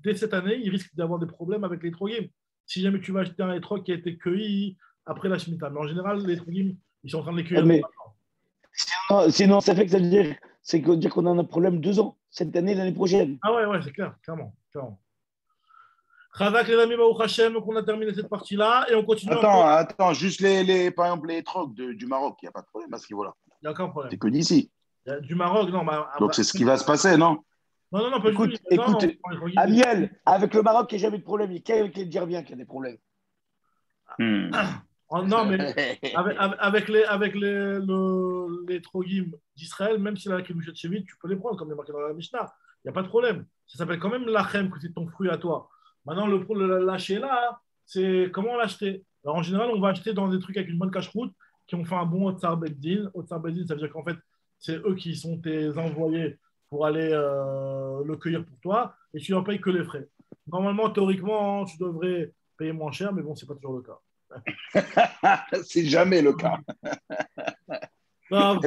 dès cette année, il risque d'avoir des problèmes avec les trogim. Si jamais tu vas acheter un etrog qui a été cueilli après la Shemitah. Mais en général, les trogim, ils sont en train de les cueillir. Sinon, ça fait que ça veut dire, dire qu'on a un problème 2 ans, cette année, l'année prochaine. Ah ouais, c'est clair, clairement. Chazak les amis, Baruch Hashem, qu'on a terminé cette partie-là et on continue. Attends, juste par exemple, les trocs du Maroc, il n'y a pas de problème à ce niveau-là. Il n'y a aucun problème. C'est que d'ici. Du Maroc, non. Donc c'est ce qui va se passer, non? Non, pas écoute, du tout. Écoute, Amiel, avec le Maroc, il n'y a jamais de problème. Il y a qu'avec les Djerviens qu'il y a des problèmes. Non, mais avec les trogim d'Israël, même si la kedusha de Chevit, tu peux les prendre, comme il est marqué dans la Mishnah. Il n'y a pas de problème. Ça s'appelle quand même l'achem, que c'est ton fruit à toi. Maintenant, le lâcher là, c'est comment l'acheter. Alors en général, on va acheter dans des trucs avec une bonne cache-route qui ont fait un bon Otsar Beddin. Otsar Beddin, ça veut dire qu'en fait, c'est eux qui sont tes envoyés pour aller le cueillir pour toi et tu n'en payes que les frais. Normalement, théoriquement, tu devrais payer moins cher, mais bon, ce n'est pas toujours le cas. C'est jamais le cas. Non,